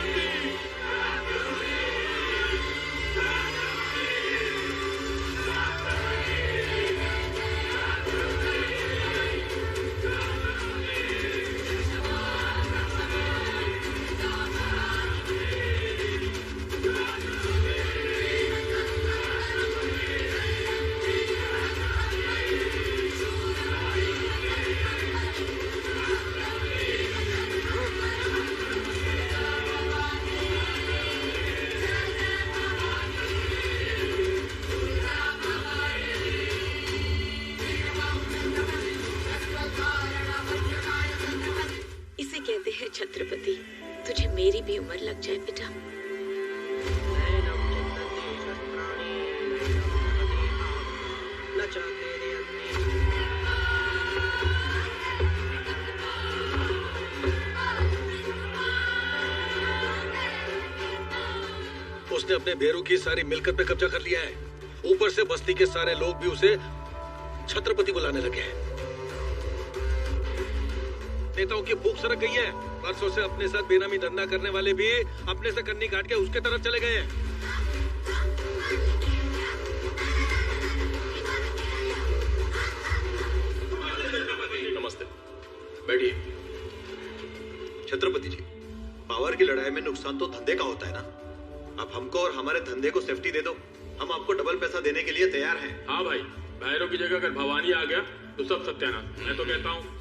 छत्रपति, तुझे मेरी भी उम्र लग जाए बेटा। उसने अपने भेरू की सारी मिलकत पे कब्जा कर लिया है। ऊपर से बस्ती के सारे लोग भी उसे छत्रपति बुलाने लगे हैं। नेताओं की भूख सरक गई है। परसों से अपने साथ बेनामी धंधा करने वाले भी अपने से कन्नी काट के उसके तरफ चले गए हैं। नमस्ते, बैठिए। छत्रपति जी, पावर की लड़ाई में नुकसान तो धंधे का होता है ना। आप हमको और हमारे धंधे को सेफ्टी दे दो, हम आपको डबल पैसा देने के लिए तैयार हैं। हाँ भाई, भैरव की जगह अगर भवानी आ गया तो सब सत्यानाश। मैं तो कहता हूँ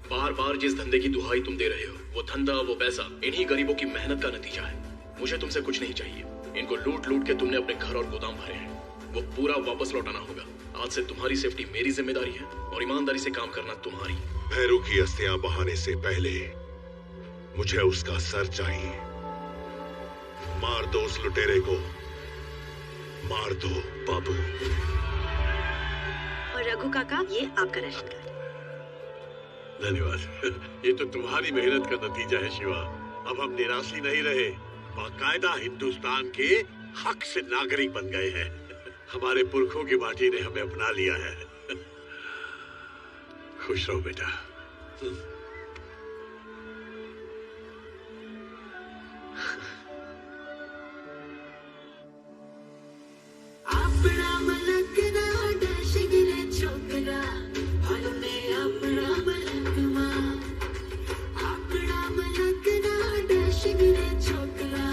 बार बार जिस धंधे की दुहाई तुम दे रहे हो, वो धंधा, वो पैसा इन्हीं गरीबों की मेहनत का नतीजा है। मुझे तुमसे कुछ नहीं चाहिए। इनको लूट लूट के तुमने अपने घर और गोदाम भरे हैं, वो पूरा वापस लौटाना होगा। आज से तुम्हारी सेफ्टी मेरी जिम्मेदारी है और ईमानदारी से काम करना तुम्हारी। भैरू की अस्थियां बहाने से पहले मुझे उसका सर चाहिए। मार दो उस लुटेरे को, मार दो बाबू। और रघु काका, ये आपका राशन कार्ड। धन्यवाद। ये तो तुम्हारी मेहनत का नतीजा है शिवा। अब हम निराशी नहीं रहे, बाकायदा हिंदुस्तान के हक से नागरिक बन गए हैं। हमारे पुरखों की माटी ने हमें अपना लिया है। खुश रहो बेटा। अपना मलक ना डशिगरे छोकरा, हलने अपना मलक मां। अपना मलक ना डशिगरे छोकरा,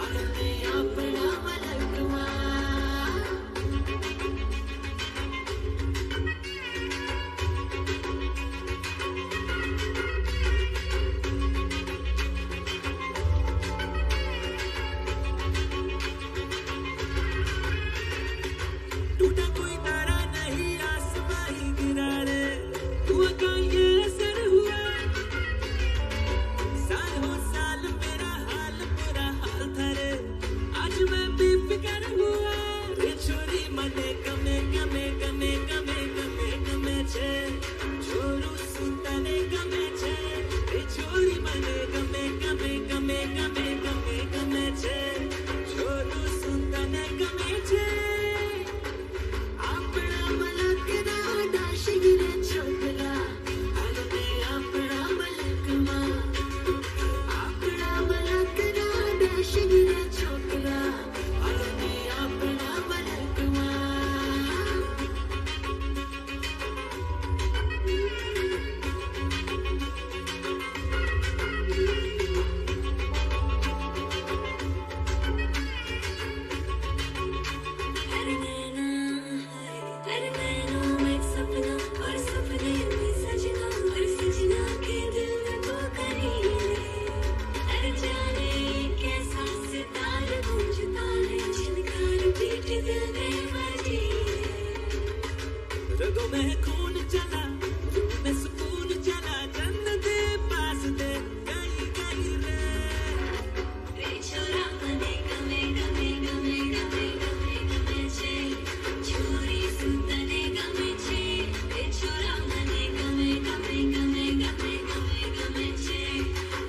हलने अपना मलक मां। रगों में खून चला, रूह में सुकून चला, जन्नत पास दे गई गई रे। रे छोरा मने गमे गमे गमे गमे गमे गमे छे, छोरी सुतने गमे छे। रे छोरा मने गमे गमे गमे गमे गमे गमे छे,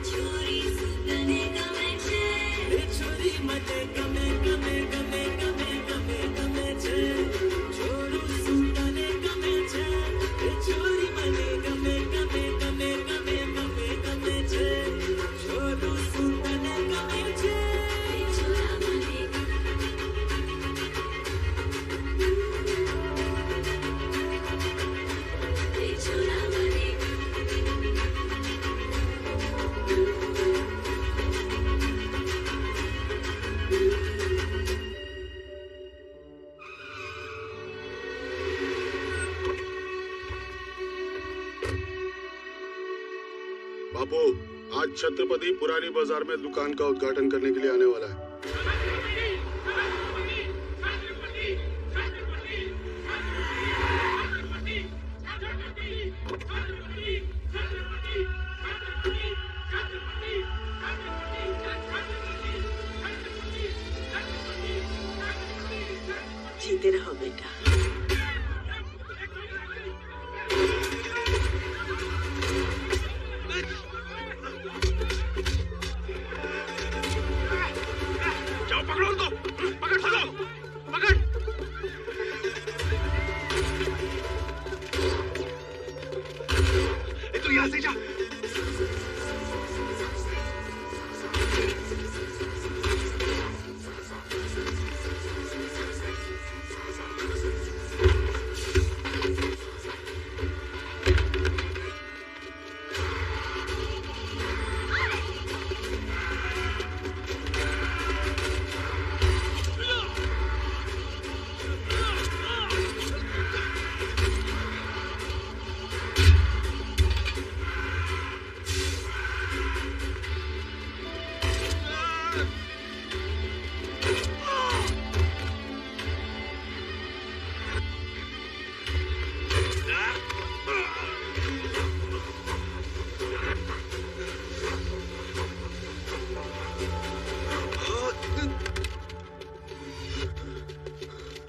छोरी सुतने गमे छे। रे छोरी मने गमे गमे गमे गमे गमे गमे छे, छोरू सुतने गमे छे। रे छोरी मने गमे गमे गमे गमे गमे गमे छे, छोरू सुतने गमे छे। रे छोरा मने रे छोरा मने बापू, आज छत्रपति पुरानी बाजार में दुकान का उद्घाटन करने के लिए आने वाला है। जीते रहो बेटा। जाओ पकड़ो उनको, पकड़ सको, पकड़। तू यहाँ से जा।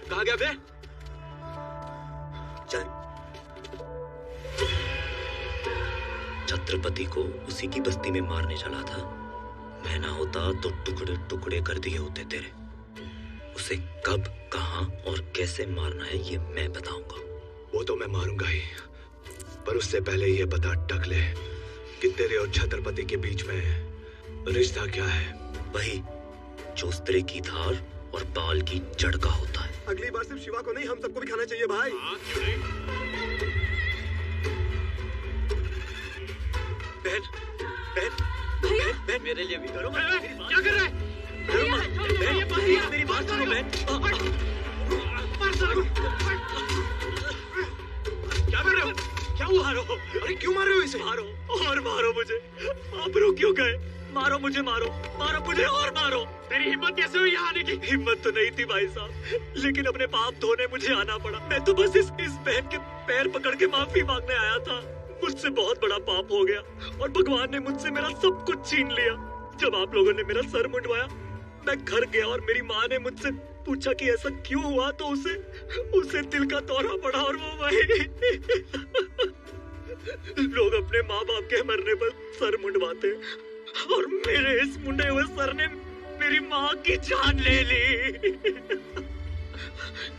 कहाँ गया बे? छत्रपति को उसी की बस्ती में मारने चला था। मैं ना होता तो टुकड़े टुकड़े कर दिए होते तेरे। उसे कब, कहाँ और कैसे मारना है ये मैं बताऊंगा। वो तो मैं मारूंगा ही, पर उससे पहले ये बता टकले कि तेरे और छत्रपति के बीच में रिश्ता क्या है? वही जो स्त्री की धार और बाल की जड़ का होता है। अगली बार सिर्फ शिवा को नहीं, हम सबको भी खाना चाहिए भाई। बहन, बहन, बहन, बहन, मेरे लिए भी करो। क्या कर रहा है? बहन, मेरी बात सुनो बहन। क्या कर रहे हो? क्या हुआ? मारो। अरे क्यों मार रहे हो इसे? मारो और मारो मुझे। आप रुक क्यों गए? मारो मुझे, मारो, मारो मुझे और मारो। तेरी हिम्मत कैसे हुई यहाँ आने की? हिम्मत तो नहीं थी भाई साहब, लेकिन अपने पाप धोने मुझे आना पड़ा। मैं तो बस इस बहन के पैर पकड़ के माफी मांगने आया था। मुझसे बहुत बड़ा पाप हो गया और भगवान ने मुझसे मेरा सब कुछ छीन लिया। जब आप लोगों ने मेरा सर मुंडवाया, मैं घर गया और मेरी माँ ने मुझसे पूछा कि ऐसा क्यों हुआ, तो उसे दिल का दौरा पड़ा और वो वही। लोग अपने माँ बाप के मरने पर सर मुंडवाते और मेरे इस मुंडे हुए सर ने मेरी माँ की जान ले ली।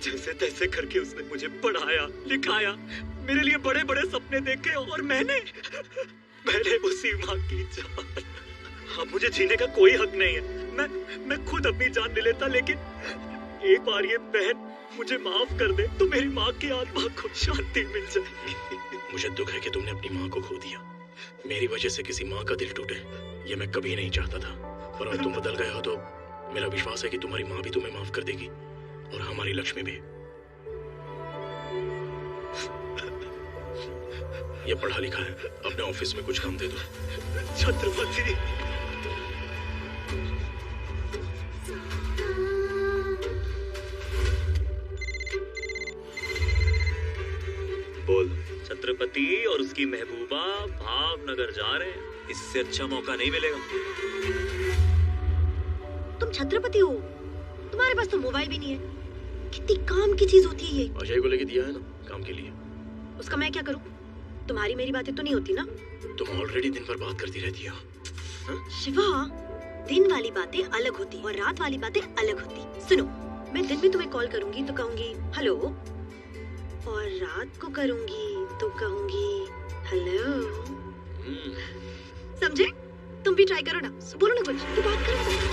जैसे तैसे करके उसने मुझे पढ़ाया लिखाया, मेरे लिए बड़े बड़े सपने देखे और मैंने उसी माँ की जान। अब मुझे जीने का कोई हक नहीं है। मैं खुद अपनी जान ले लेता, लेकिन एक बार ये बहन मुझे माफ कर दे तो मेरी माँ की आत्मा को शांति मिल जाएगी। मुझे दुख है कि तुमने अपनी माँ को खो दिया। मेरी वजह से किसी माँ का दिल टूटे, ये मैं कभी नहीं चाहता था। पर अब तुम बदल गए हो तो मेरा विश्वास है कि तुम्हारी माँ भी तुम्हें माफ कर देगी और हमारी लक्ष्मी भी। ये पढ़ा लिखा है, अपने ऑफिस में कुछ काम दे दो। छत्रपति, बोल। छत्रपति और उसकी महबूबा भावनगर जा रहे हैं। इससे अच्छा मौका नहीं मिलेगा। तुम छत्रपति हो, तुम्हारे पास तो मोबाइल भी नहीं है। कितनी काम की चीज होती है ये। अजय को लेके दिया है ना काम के लिए। उसका मैं क्या करूं? तुम्हारी मेरी बातें तो नहीं होती ना? तुम ऑलरेडी दिन भर बात करती रहती हो। शिवा, दिन वाली बातें अलग होती और रात वाली बातें अलग होती। सुनो, मैं दिन में तुम्हें कॉल करूंगी तो कहूंगी हेलो, और रात को करूंगी तो कहूंगी हेलो। समझे? तुम भी ट्राई करो ना, बोलो ना कुछ, तो बात करो।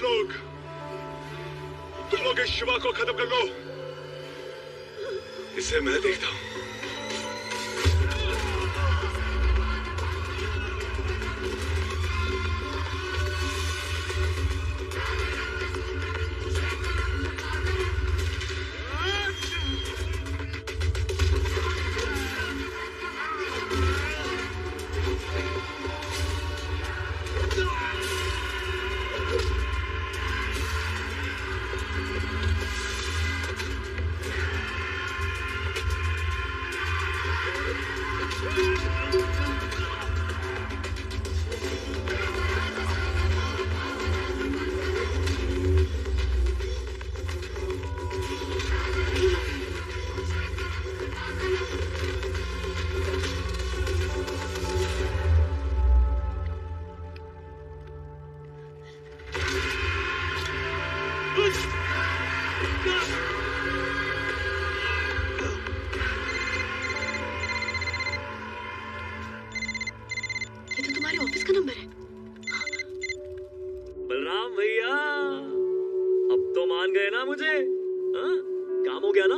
लोग, तुम लोग इस शिवा को खत्म कर लो। इसे मैं देखता हूँ। तो मान गए ना मुझे? हाँ? काम हो गया ना?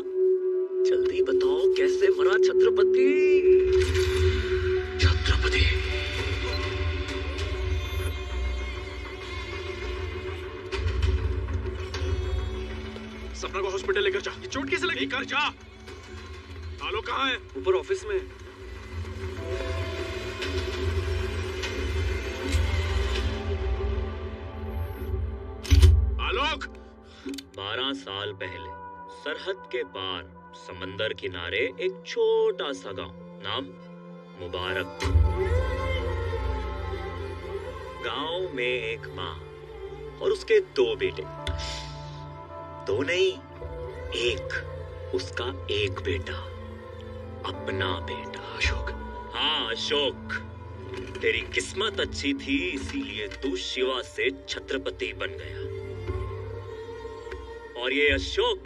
जल्दी बताओ कैसे मरा छत्रपति? छत्रपति सपना को हॉस्पिटल लेकर जा। ये चोट कैसे लगी? लेकर जा। आलोक कहाँ है? ऊपर ऑफिस में। आलोक 12 साल पहले सरहद के पार समंदर किनारे एक छोटा सा गांव, नाम मुबारक। गांव में एक माँ और उसके 2 बेटे। 2 नहीं, एक। उसका एक बेटा, अपना बेटा अशोक। हाँ अशोक, तेरी किस्मत अच्छी थी इसीलिए तू शिवा से छत्रपति बन गया। और ये अशोक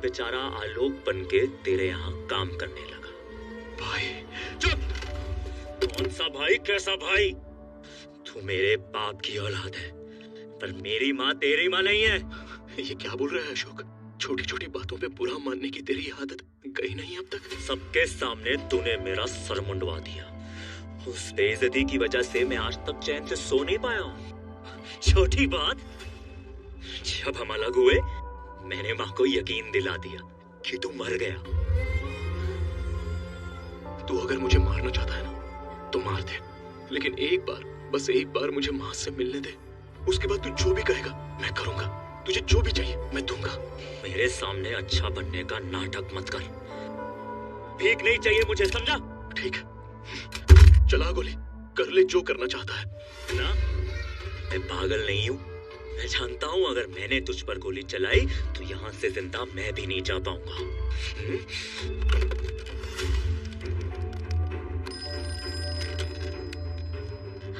बेचारा आलोक बनके तेरे यहाँ काम करने लगा। भाई चुप! कौन सा भाई, कैसा भाई? तू मेरे बाप की औलाद है, पर मेरी माँ तेरी माँ नहीं है। ये क्या बोल रहा है अशोक? छोटी छोटी बातों पे बुरा मानने की तेरी आदत गई नहीं अब तक? सबके सामने तूने मेरा सर मुंडवा दिया। उस बेइज्जती की वजह से मैं आज तक चैन से सो नहीं पाया हूँ। छोटी बात, जब हम अलग हुए मैंने माँ को यकीन दिला दिया कि तू मर गया। तू अगर मुझे मारना चाहता है ना तो मार दे, लेकिन एक बार, बस एक बार मुझे माँ से मिलने दे। उसके बाद तू जो भी कहेगा मैं करूंगा। तुझे जो भी चाहिए मैं दूंगा। मेरे सामने अच्छा बनने का नाटक मत कर। भीख नहीं चाहिए मुझे, समझा? ठीक है, चला गोली, कर ले जो करना चाहता है ना। मैं पागल नहीं हूँ। मैं जानता हूँ अगर मैंने तुझ पर गोली चलाई तो यहाँ से जिंदा मैं भी नहीं जा पाऊंगा।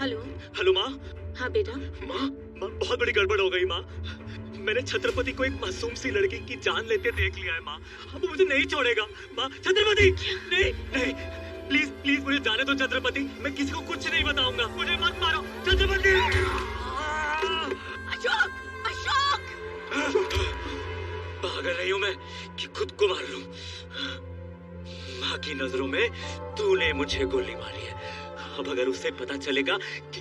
हेलो माँ। हाँ बेटा। माँ बहुत बड़ी गड़बड़ हो गई माँ। मैंने छत्रपति को एक मासूम सी लड़की की जान लेते देख लिया है माँ। अब वो मुझे नहीं छोड़ेगा माँ। छत्रपति नहीं नहीं, प्लीज प्लीज मुझे जाने दो छत्रपति। मैं किसी को कुछ नहीं बताऊंगा। मुझे मत मारो छत्रपति। अशोक! अशोक! पागल नहीं हूं मैं कि खुद को मार लूं। माँ की नजरों में तूने मुझे गोली मारी है। अब अगर उसे पता चलेगा कि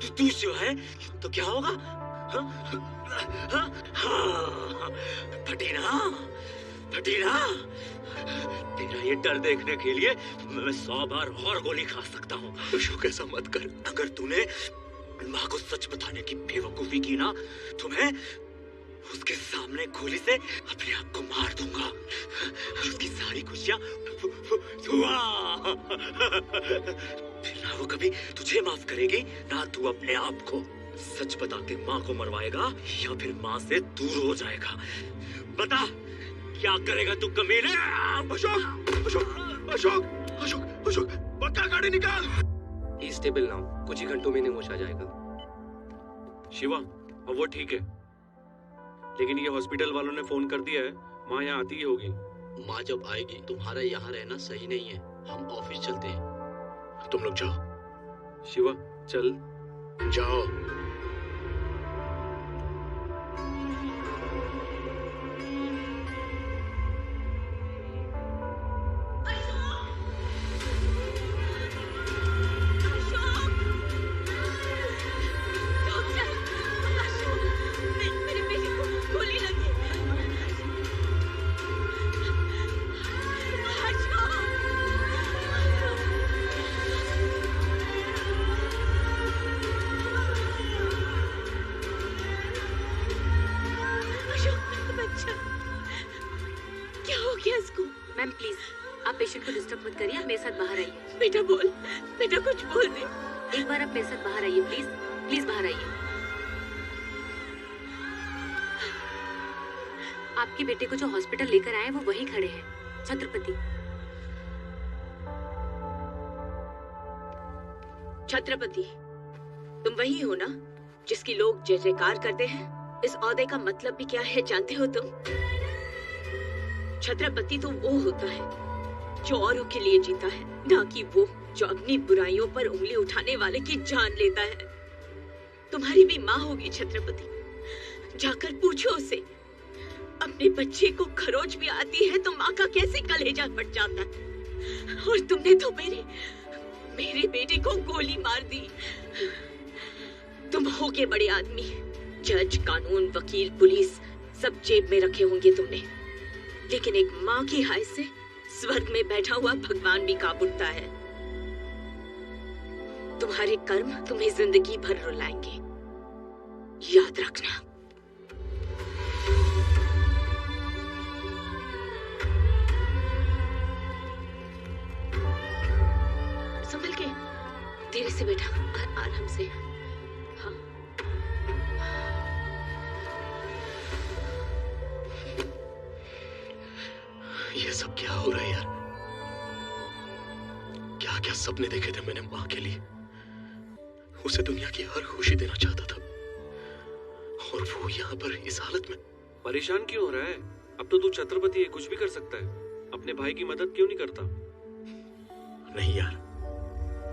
तू शिवा है तो क्या होगा? फटीना, फटीना, तेरा ये डर देखने के लिए मैं 100 बार और गोली खा सकता हूँ। अशोक ऐसा मत कर। अगर तूने माँ को सच बताने की बेवकूफी की ना तो मैं उसके सामने गोली से अपने आप को मार दूंगा। उसकी सारी खुशियां फिर ना वो कभी तुझे माफ करेगी ना तू अपने आप को। सच बता के माँ को मरवाएगा या फिर माँ से दूर हो जाएगा? बता क्या करेगा तू कमीने? अशोक! अशोक! अशोक! अशोक! अशोक! पक्का गाड़ी निकाल। स्टेबल नाउ, कुछ ही घंटों में होश आ जाएगा। शिवा अब वो ठीक है, लेकिन ये हॉस्पिटल वालों ने फोन कर दिया है माँ यहाँ आती ही होगी। माँ जब आएगी तुम्हारा यहाँ रहना सही नहीं है। हम ऑफिस चलते हैं। तुम लोग जाओ। शिवा चल। जाओ। मैम प्लीज आप पेशेंट को डिस्टर्ब मत करिए। आप मेरे साथ बाहर आइए। बेटा बोल, बेटा कुछ बोल दे। एक बार आप मेरे साथ बाहर आइए प्लीज, प्लीज बाहर आइए। आपके बेटे को जो हॉस्पिटल लेकर आए वो वहीं खड़े हैं, छत्रपति। छत्रपति, तुम वही हो ना जिसकी लोग जय जयकार करते हैं? इस ओहदे का मतलब भी क्या है जानते हो तुम? छत्रपति तो वो होता है जो औरों के लिए जीता है, ना कि वो जो अपनी बुराइयों पर उंगली उठाने वाले की जान लेता है। तुम्हारी भी माँ होगी छत्रपति, जाकर पूछो उसे। अपने बच्चे को खरोच भी आती है तो माँ का कैसे कलेजा फट जाता है। और तुमने तो मेरी बेटी को गोली मार दी। तुम होगे बड़े आदमी, जज, कानून, वकील, पुलिस सब जेब में रखे होंगे तुमने, लेकिन एक माँ की हाय से स्वर्ग में बैठा हुआ भगवान भी कांप उठता है। तुम्हारे कर्म तुम्हें जिंदगी भर रुलाएंगे, याद रखना। संभल के, धीरे से बेटा, आराम से। हाँ। ये सब क्या हो रहा है यार? क्या क्या सपने देखे थे मैंने माँ के लिए। उसे दुनिया की हर खुशी देना चाहता था, और वो यहाँ पर इस हालत में। परेशान क्यों हो रहा है? अब तो तू छत्रपति है, कुछ भी कर सकता है। अपने भाई की मदद क्यों नहीं करता? नहीं यार,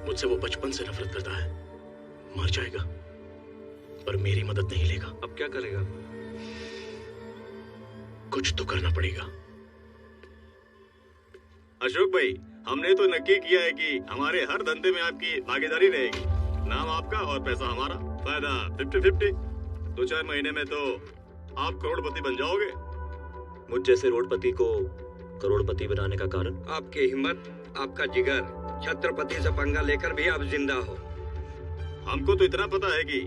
मुझसे वो बचपन से नफरत करता है। मर जाएगा पर मेरी मदद नहीं लेगा। अब क्या करेगा? कुछ तो करना पड़ेगा। अशोक भाई, हमने तो नक्की किया है कि हमारे हर धंधे में आपकी भागीदारी रहेगी। नाम आपका और पैसा हमारा, फायदा 50-50। 2-4 महीने में तो आप करोड़पति बन जाओगे। मुझ जैसे रोडपति को करोड़पति बनाने का कारण? आपकी हिम्मत, आपका जिगर। छत्रपति से पंगा लेकर भी आप जिंदा हो। हमको तो इतना पता है कि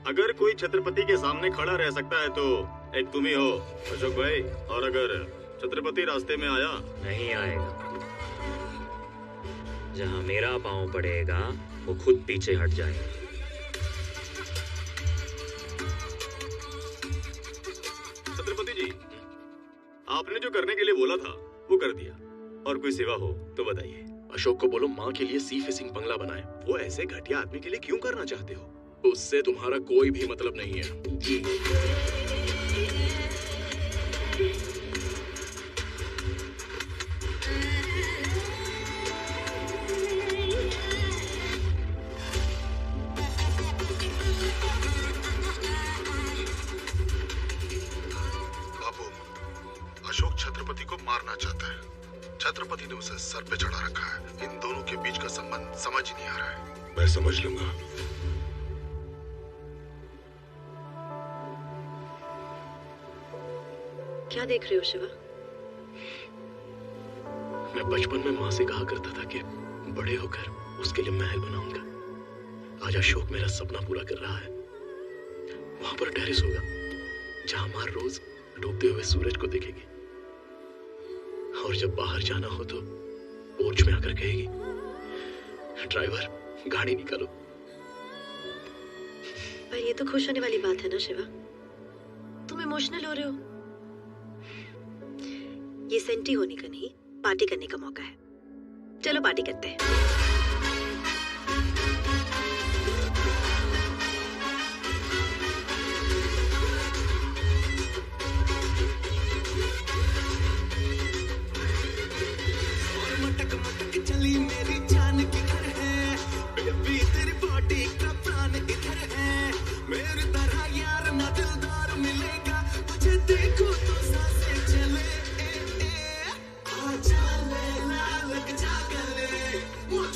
अगर कोई छत्रपति के सामने खड़ा रह सकता है तो एक तुम ही हो अशोक भाई। और अगर छत्रपति रास्ते में आया, नहीं आएगा। जहाँ मेरा पांव पड़ेगा वो खुद पीछे हट जाएगा। छत्रपति जी, आपने जो करने के लिए बोला था वो कर दिया, और कोई सेवा हो तो बताइए। अशोक को बोलो माँ के लिए सी फेसिंग बंगला बनाए। वो ऐसे घटिया आदमी के लिए क्यों करना चाहते हो? उससे तुम्हारा कोई भी मतलब नहीं है जी। बाबू, अशोक छत्रपति को मारना चाहता है। छत्रपति ने उसे सर पे चढ़ा रखा है। इन दोनों के बीच का संबंध समझ ही नहीं आ रहा है। मैं समझ लूंगा। क्या देख रहे हो शिवा? मैं बचपन में माँ से कहा करता था कि बड़े होकर उसके लिए महल बनाऊंगा। आज अशोक मेरा सपना पूरा कर रहा है। वहां पर टेरेस होगा जहां माँ रोज डूबते हुए सूरज को देखेगी, और जब बाहर जाना हो तो पोर्च में आकर कहेगी, ड्राइवर गाड़ी निकालो। पर ये तो खुश होने वाली बात है ना शिवा? तुम इमोशनल हो रहे हो। ये सेंटी होने का नहीं, पार्टी करने का मौका है। चलो पार्टी करते हैं। मटक मटक चली मेरी जान किधर है, बेबी तेरी बॉडी का प्राण इधर है। मेरी तरह यार ना दिलदार मिलेगा, तुझे देखो तो सांसें चले। आजा लैला लग जा गले, मुझ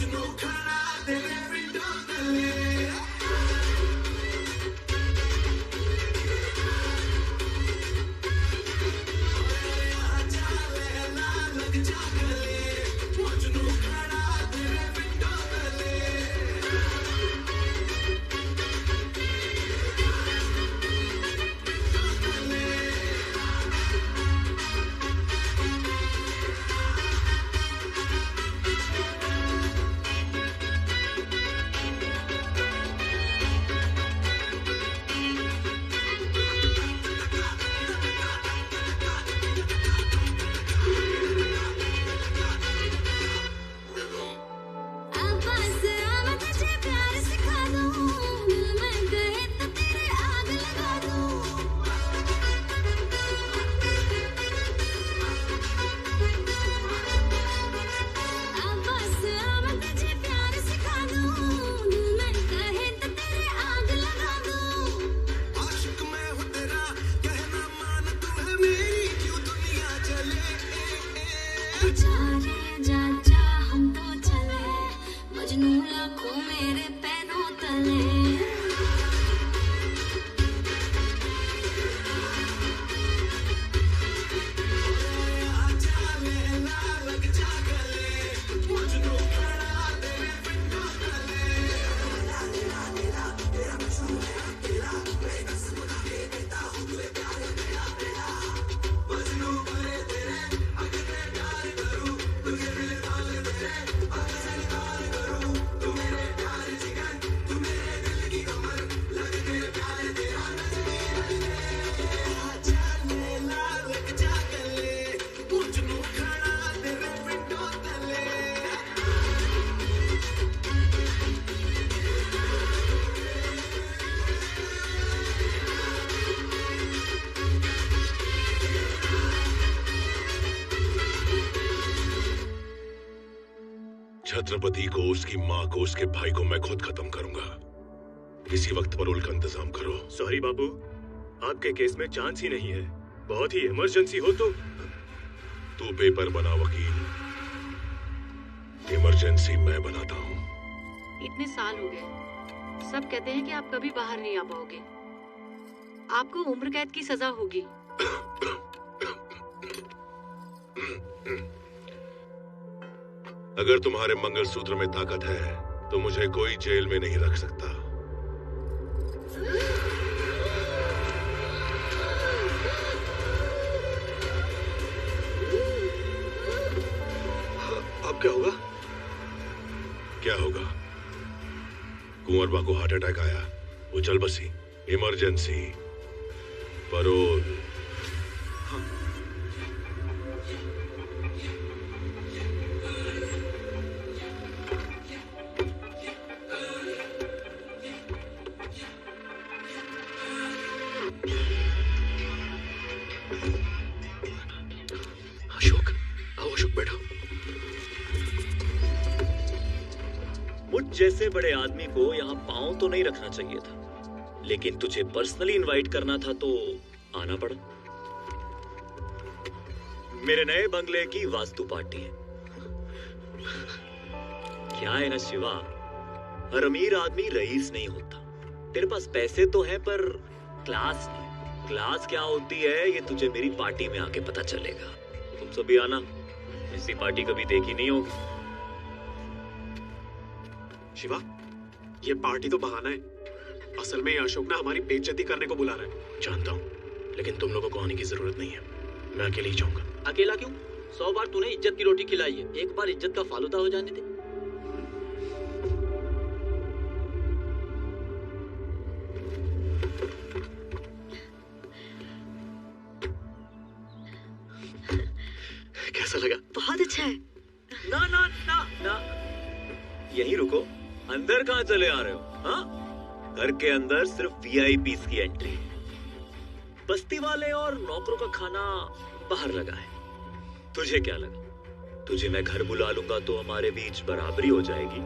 छत्रपति को, उसकी माँ को, उसके भाई को मैं खुद खत्म करूंगा। इसी वक्त परोल का इंतजाम करो। सॉरी बाबू, आपके केस में चांस ही नहीं है। बहुत ही इमरजेंसी हो तो तू पेपर बना वकील, इमरजेंसी मैं बनाता हूँ। इतने साल हो गए, सब कहते हैं कि आप कभी बाहर नहीं आ पाओगे। आपको उम्र कैद की सजा होगी। अगर तुम्हारे मंगलसूत्र में ताकत है तो मुझे कोई जेल में नहीं रख सकता। अब क्या होगा? क्या होगा? कुंवरबा को हार्ट अटैक आया, वो चल बसी। Emergency, parole. अशोक, आओ अशोक, बैठो। मुझ जैसे बड़े आदमी को यहाँ पांव तो नहीं रखना चाहिए था, लेकिन तुझे पर्सनली इनवाइट करना था तो आना पड़ा। मेरे नए बंगले की वास्तु पार्टी है। क्या है ना शिवा, हर अमीर आदमी रईस नहीं होता। तेरे पास पैसे तो हैं पर क्लास नहीं। क्लास क्या होती है ये तुझे मेरी पार्टी में आके पता चलेगा। तुम सभी आना, ऐसी पार्टी कभी देखी नहीं होगी। शिवा, ये पार्टी तो बहाना है। असल में ये अशोक ना हमारी बेइज्जती करने को बुला रहा है। जानता हूँ, लेकिन तुम लोगों को आने की जरूरत नहीं है। मैं अकेले ही जाऊंगा। अकेला क्यों? 100 बार तूने इज्जत की रोटी खिलाई है, एक बार इज्जत का फालूदा हो जाने दे। कैसा लगा? बहुत अच्छा है। ना ना ना ना, यहीं रुको। अंदर कहाँ चले आ रहे हो? हाँ, घर के अंदर सिर्फ वीआईपीस की एंट्री। बस्ती वाले और नौकरों का खाना बाहर लगा है। तुझे क्या लगा, तुझे मैं घर बुला लूंगा तो हमारे बीच बराबरी हो जाएगी?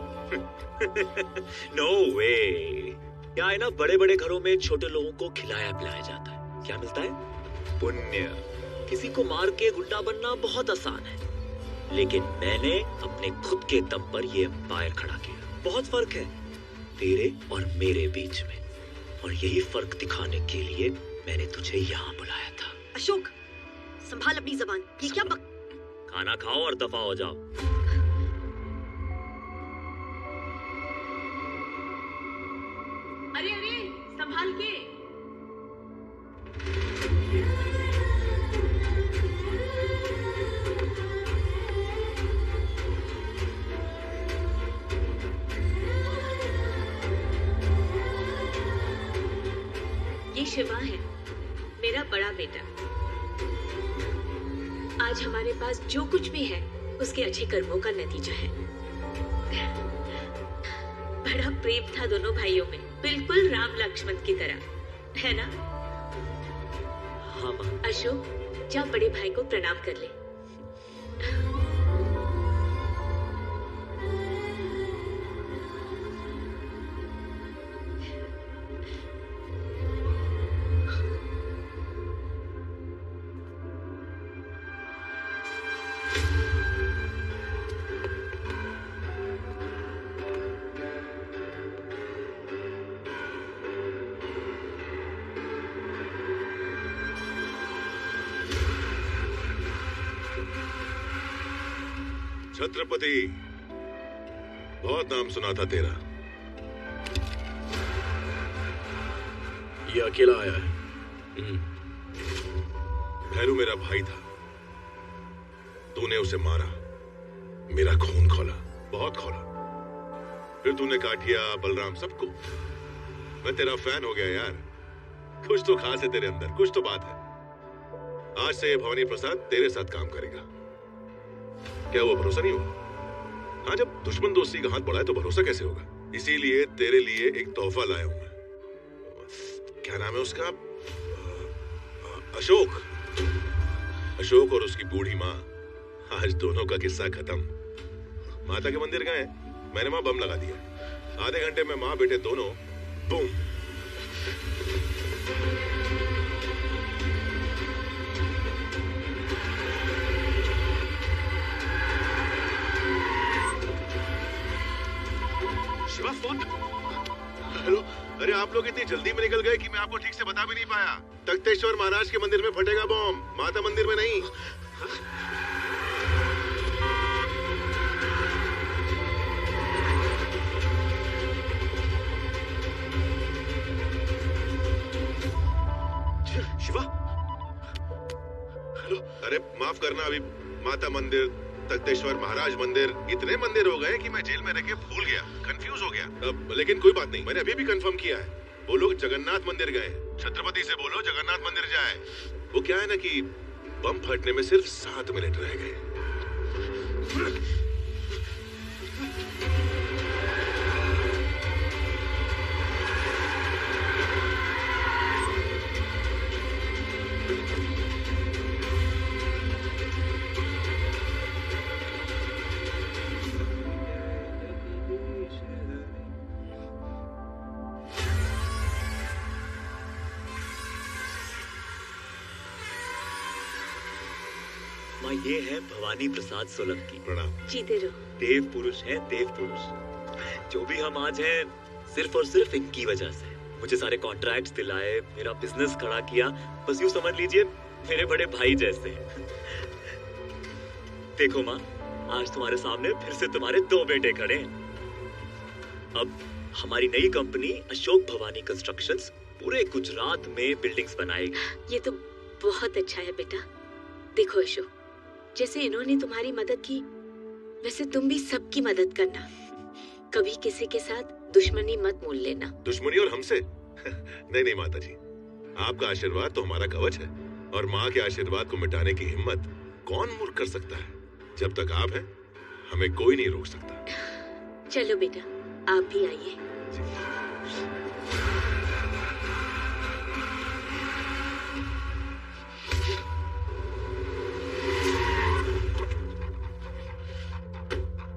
नो वे। क्या है ना, बड़े बड़े घरों में छोटे लोगों को खिलाया पिलाया जाता है। क्या मिलता है? पुण्य। किसी को मार के गुंडा बनना बहुत आसान है, लेकिन मैंने अपने खुद के दम पर ये एम्पायर खड़ा किया। बहुत फर्क है तेरे और मेरे बीच में, और यही फर्क दिखाने के लिए मैंने तुझे यहाँ बुलाया था। अशोक, संभाल अपनी जबान। ये क्या खाना खाओ और दफा हो जाओ। अरे अरे, संभाल के। ये शिवा है, मेरा बड़ा बेटा। आज हमारे पास जो कुछ भी है उसके अच्छे कर्मों का नतीजा है। बड़ा प्रेम था दोनों भाइयों में, बिल्कुल राम लक्ष्मण की तरह, है ना? हाँ माँ। अशोक, जा बड़े भाई को प्रणाम कर ले। छत्रपति, बहुत नाम सुना था तेरा। ये अकेला आया है। भैरू मेरा भाई था, तूने उसे मारा, मेरा खून खोला, बहुत खोला। फिर तूने काटिया, बलराम, सबको। मैं तेरा फैन हो गया यार। कुछ तो खास है तेरे अंदर, कुछ तो बात है। आज से ये भवानी प्रसाद तेरे साथ काम करेगा। क्या वो भरोसा नहीं होगा? हाँ, जब दुश्मन दोस्ती का हाथ बढ़ाए तो भरोसा कैसे होगा? इसीलिए तेरे लिए एक तोहफा लाया हूं मैं। क्या नाम है उसका? अशोक। अशोक और उसकी बूढ़ी माँ, आज दोनों का किस्सा खत्म। माता के मंदिर गए, मैंने वहां बम लगा दिया। आधे घंटे में माँ बेटे दोनों बूम। शिवा फोन। हेलो, अरे आप लोग इतनी जल्दी में निकल गए कि मैं आपको ठीक से बता भी नहीं पाया। तख्तेश्वर महाराज के मंदिर में फटेगा बम, माता मंदिर में नहीं। शिवा, हेलो, अरे माफ करना, अभी माता मंदिर, तख्तेश्वर महाराज मंदिर, इतने मंदिर हो गए कि मैं जेल में रह के भूल गया, कंफ्यूज हो गया। अब लेकिन कोई बात नहीं, मैंने अभी भी कंफर्म किया है। वो लोग जगन्नाथ मंदिर गए। छत्रपति से बोलो जगन्नाथ मंदिर जाए। वो क्या है ना कि बम फटने में सिर्फ 7 मिनट रह गए। माँ, ये है भवानी प्रसाद सोलंकी। प्रणाम। जीते रहो। देव पुरुष है, देव पुरुष। जो भी हम आज हैं, सिर्फ और सिर्फ इनकी वजह से। मुझे सारे कॉन्ट्रैक्ट्स दिलाए, मेरा बिजनेस खड़ा किया, बस यूं समझ लीजिए मेरे बड़े भाई जैसे। देखो माँ, आज तुम्हारे सामने फिर से तुम्हारे 2 बेटे खड़े हैं। अब हमारी नई कंपनी अशोक भवानी कंस्ट्रक्शंस पूरे गुजरात में बिल्डिंग्स बनाएगी। ये तो बहुत अच्छा है बेटा। देखो अशोक, जैसे इन्होंने तुम्हारी मदद की, वैसे तुम भी सबकी मदद करना। कभी किसी के साथ दुश्मनी मत मोल लेना। दुश्मनी और हमसे? नहीं नहीं माता जी, आपका आशीर्वाद तो हमारा कवच है, और माँ के आशीर्वाद को मिटाने की हिम्मत कौन मूर्ख कर सकता है। जब तक आप हैं, हमें कोई नहीं रोक सकता। चलो बेटा, आप भी आइए।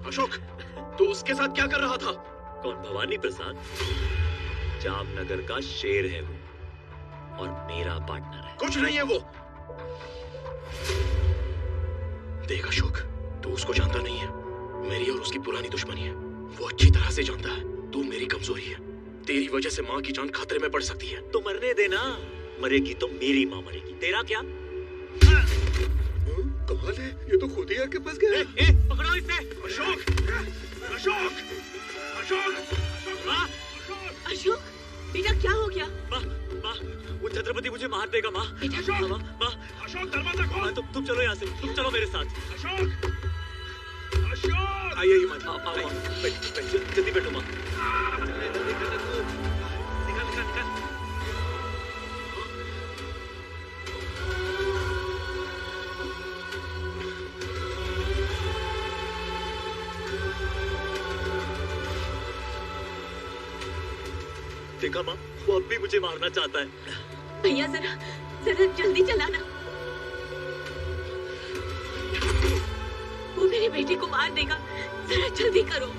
अशोक, तू उसके साथ क्या कर रहा था? कौन? भवानी प्रसाद? जामनगर का शेर है वो, और मेरा पार्टनर है। कुछ नहीं है वो। देख अशोक, तू उसको जानता नहीं है। मेरी और उसकी पुरानी दुश्मनी है। वो अच्छी तरह से जानता है तू मेरी कमजोरी है। तेरी वजह से माँ की जान खतरे में पड़ सकती है। तो मरने देना, मरेगी तो मेरी माँ मरेगी, तेरा क्या? कमाल है, ये तो खुद ही आके फंस गया। पकड़ो इसे। अशोक, अशोक, अशोक, अशोक, बेटा क्या हो गया? माँ, वो छत्रपति मुझे मार देगा माँ। अशोक, माँ, अशोक दरवाजा खोल। तुम चलो यहाँ से, तुम चलो मेरे साथ। अशोक, अशोक, आइए माँ, आओ, जल्दी बैठो माँ। देखा माँ, वो अब भी मुझे मारना चाहता है। भैया जरा जल्दी चलाना। वो मेरे बेटे को मार देगा, जरा जल्दी करो।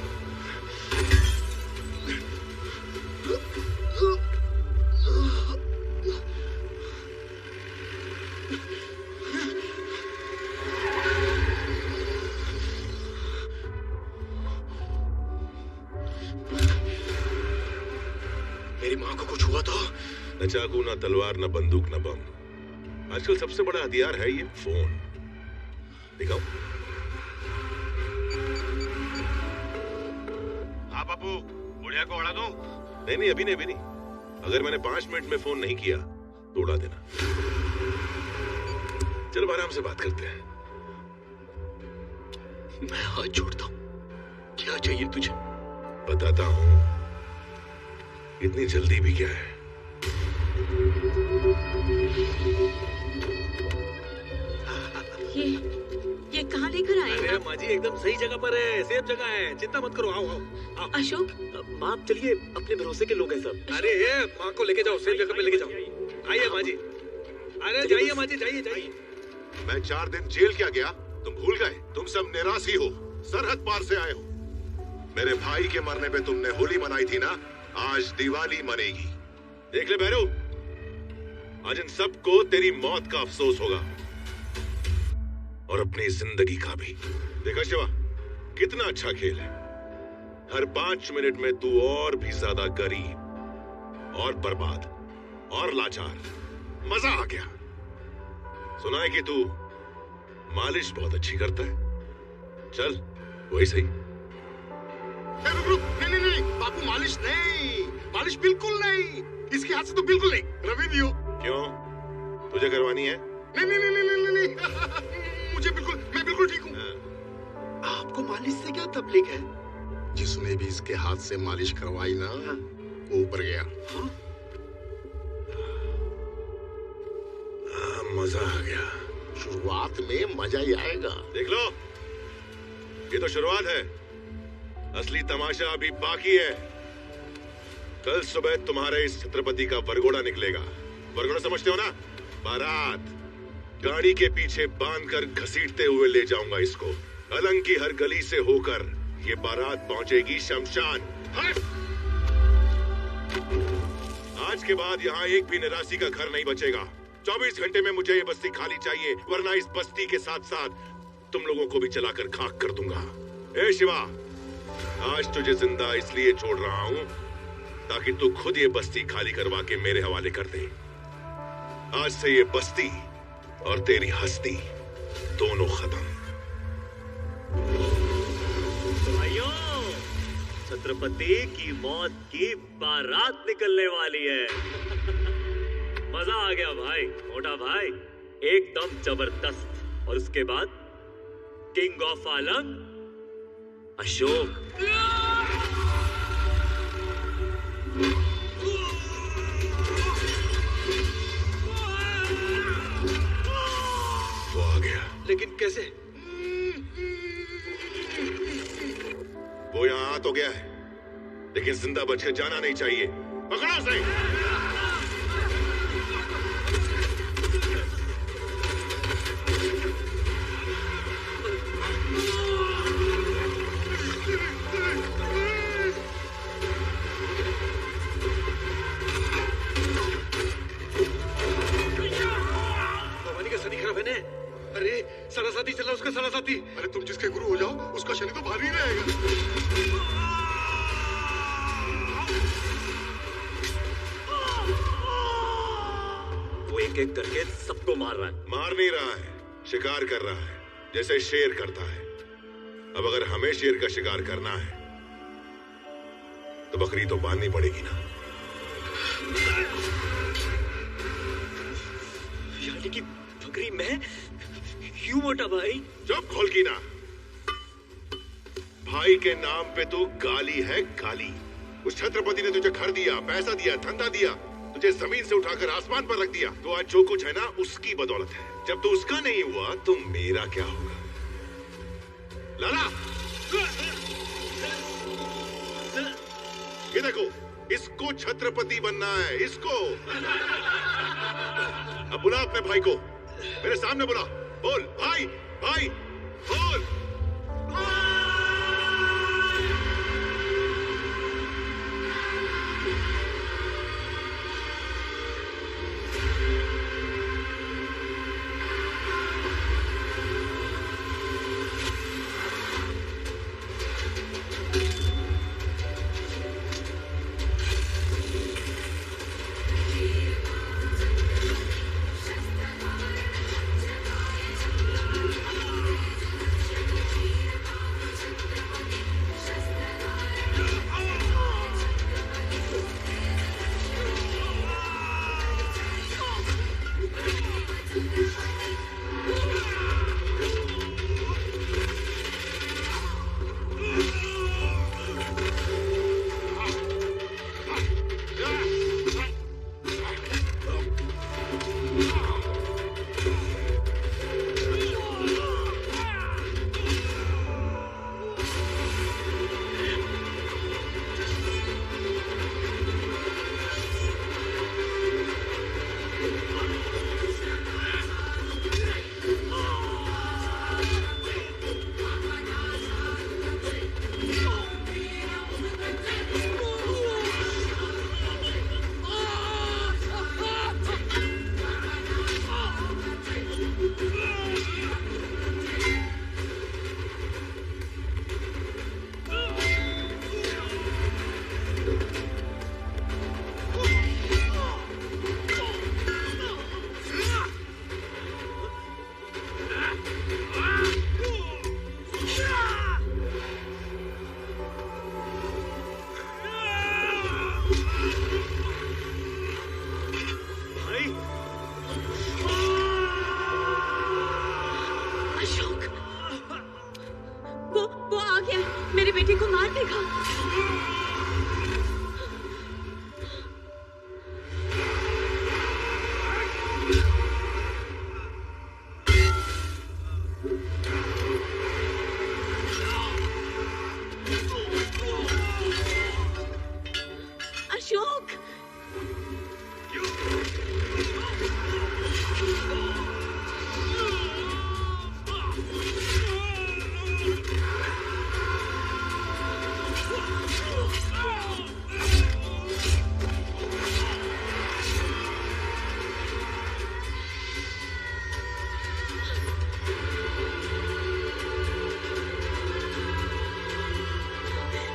मेरी माँ को कुछ हुआ तो? न चाकू, न तलवार, न बंदूक, न बम। आजकल सबसे बड़ा हथियार है ये फोन। दिखाओ। हाँ बापू, बुढ़िया को उड़ा दूं? नहीं, अभी नहीं। अगर मैंने 5 मिनट में फोन नहीं किया तो उड़ा देना। चलो आराम से बात करते हैं। मैं हाथ जोड़ता हूँ, क्या चाहिए तुझे? बताता हूँ। इतनी जल्दी भी क्या है? ये कहाँ लेकर आए? अरे माँ जी एकदम सही जगह पर है, सेफ जगह है, चिंता मत करो। आओ। अशोक, माँ चलिए, अपने भरोसे के लोग हैं सब। अरे माँ को लेके जाओ, सेफ जगह पे लेके जाओ। आइए माँ जी। अरे जाइए माँ जी, जाइए। मैं 4 दिन जेल क्या गया, तुम भूल गए? तुम सब निराशी हो, सरहद पार से आए हो। मेरे भाई के मरने पे तुमने होली मनाई थी ना, आज दिवाली मनेगी। देख ले भैरू, आज इन सबको तेरी मौत का अफसोस होगा और अपनी जिंदगी का भी। देखा शिवा, कितना अच्छा खेल है। हर 5 मिनट में तू और भी ज्यादा गरीब और बर्बाद और लाचार। मजा आ गया। सुना है कि तू मालिश बहुत अच्छी करता है। चल वही सही। नहीं नहीं बापू, मालिश नहीं, मालिश बिल्कुल नहीं। इसके हाथ से तो बिल्कुल नहीं। रवि दियो। क्यों, तुझे करवानी है? नहीं नहीं नहीं नहीं नहीं मुझे बिल्कुल, मैं बिल्कुल ठीक हूँ। आपको मालिश से क्या तकलीफ है? जिसने भी इसके हाथ से मालिश करवाई ना, वो ऊपर गया। मजा आ गया। शुरुआत में मजा ही आएगा। देख लो, ये तो शुरुआत है, असली तमाशा अभी बाकी है। कल सुबह तुम्हारे इस छत्रपति का वरघोड़ा निकलेगा। वरघोड़ा समझते हो ना? बारात। गाड़ी के पीछे बांधकर घसीटते हुए ले जाऊंगा इसको। अलंग की हर गली से होकर ये बारात पहुंचेगी शमशान। आज के बाद यहाँ एक भी निराशी का घर नहीं बचेगा। 24 घंटे में मुझे ये बस्ती खाली चाहिए, वरना इस बस्ती के साथ साथ तुम लोगों को भी जलाकर खाक कर दूंगा। ए शिवा, आज तुझे जिंदा इसलिए छोड़ रहा हूं ताकि तू खुद ये बस्ती खाली करवा के मेरे हवाले कर दे। आज से ये बस्ती और तेरी हस्ती दोनों खत्म। भाइयों, छत्रपति की मौत की बारात निकलने वाली है। मजा आ गया भाई, मोटा भाई, एकदम जबरदस्त। और उसके बाद किंग ऑफ आलम अशोक। वो आ गया। लेकिन कैसे? वो यहाँ आ तो गया है, लेकिन जिंदा बचकर जाना नहीं चाहिए। पकड़ो उसे। अरे सारा साथी चला, उसका सारा साथी। अरे तुम जिसके गुरु हो जाओ, उसका शनि तो भारी रहेगा। वो एक एक करके सबको मार रहा है। मार नहीं रहा है, शिकार कर रहा है, जैसे शेर करता है। अब अगर हमें शेर का शिकार करना है तो बकरी तो बांधनी पड़ेगी ना। यानी कि बकरी मैं? क्यों मोटा भाई? चुप खोल की ना। भाई के नाम पे तो गाली है गाली। उस छत्रपति ने तुझे घर दिया, पैसा दिया, धंधा दिया, तुझे जमीन से उठाकर आसमान पर रख दिया। तो आज जो कुछ है ना, उसकी बदौलत है। जब तो उसका नहीं हुआ तो मेरा क्या होगा? लाला, ये देखो, इसको छत्रपति बनना है, इसको। अब बुला अपने भाई को, मेरे सामने बुला। बोल भाई, भाई बोल। देखा। अशोक,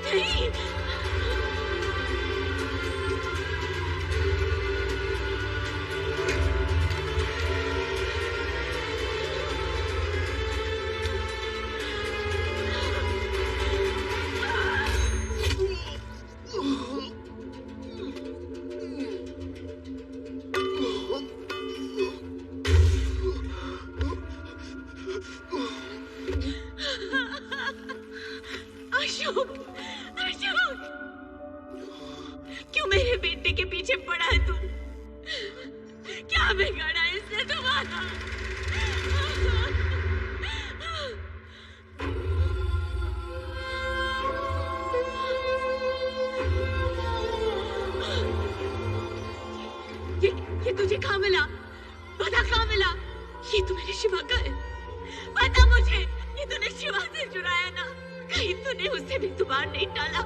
नहीं। अशोक, अशोक, क्यों मेरे बेटे के पीछे पड़ा है तू? क्या बिगाड़ा है इसने तुम्हारा? ये तुझे कहाँ मिला? बता कहाँ मिला? ये तो मेरे शिवा का है। बता मुझे, ये तूने शिवा से चुराया ना? कहीं तूने उसे भी तुम्हार नहीं डाला?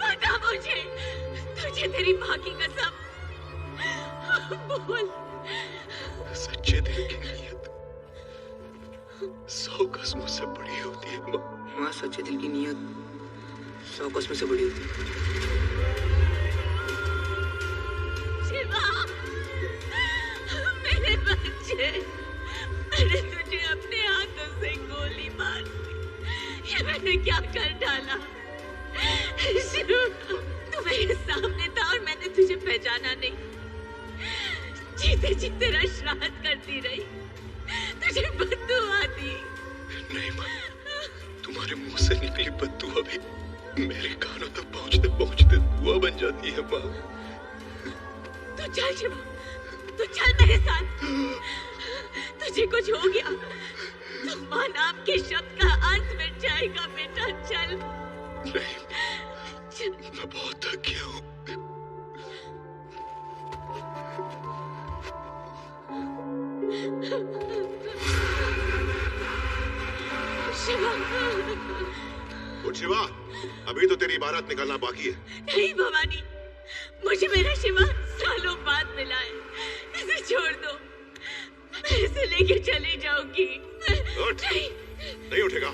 बता मुझे, तुझे तेरी माँ की कसम बोल। सच्चे दिल की नीयत 100 कसमों से बड़ी होती है माँ। माँ, सच्चे दिल की नीयत 100 कसमों से बड़ी होती है। शिवा, मेरे बच्चे, मैंने तुझे अपने हाथों से गोली मार दी। ये मैंने क्या कर डाला? शिवा, तू मेरे सामने था और मैंने तुझे पहचाना नहीं। जीते जी तेरा श्राद्ध करती रही, तुझे बद्दुआ दी। नहीं माँ, तुम्हारे मुंह से निकली बद्दुआ भी मेरे कानों तक पहुंचते पहुंचते दुआ बन जाती है माँ। तू चल शिवा, तू चल मेरे साथ। तुझे कुछ हो गया तो माँ नाम के शब्द का अर्थ मिट जाएगा बेटा। चल। नहीं, मैं बहुत थक गया हूँ। शिवा, उठ शिवा, अभी तो तेरी बारात निकलना बाकी है। नहीं भवानी, मुझे मेरा शिवा सालों बाद मिला है। इसे छोड़ दो, मैं इसे लेके चली जाऊंगी। उठ। नहीं उठेगा।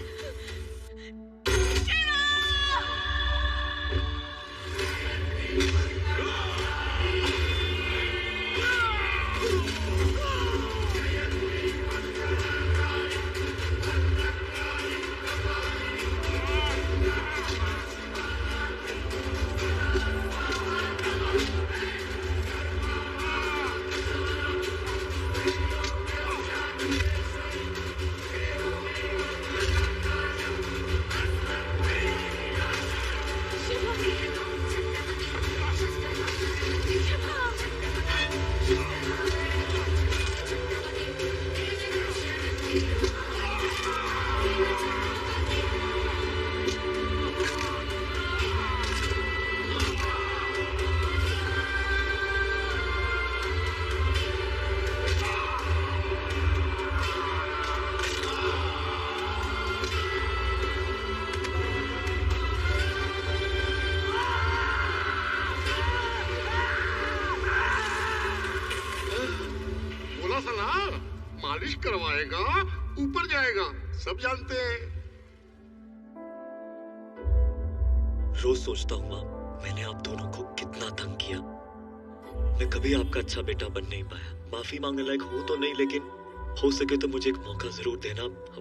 मालिश करवाएगा, ऊपर जाएगा, सब जानते हैं। रोज सोचता हूँ माँ, मैंने आप दोनों को कितना तंग किया। मैं कभी आपका अच्छा बेटा बन नहीं पाया। माफी मांगने लायक हूँ तो नहीं, लेकिन हो सके तो मुझे एक मौका जरूर देना।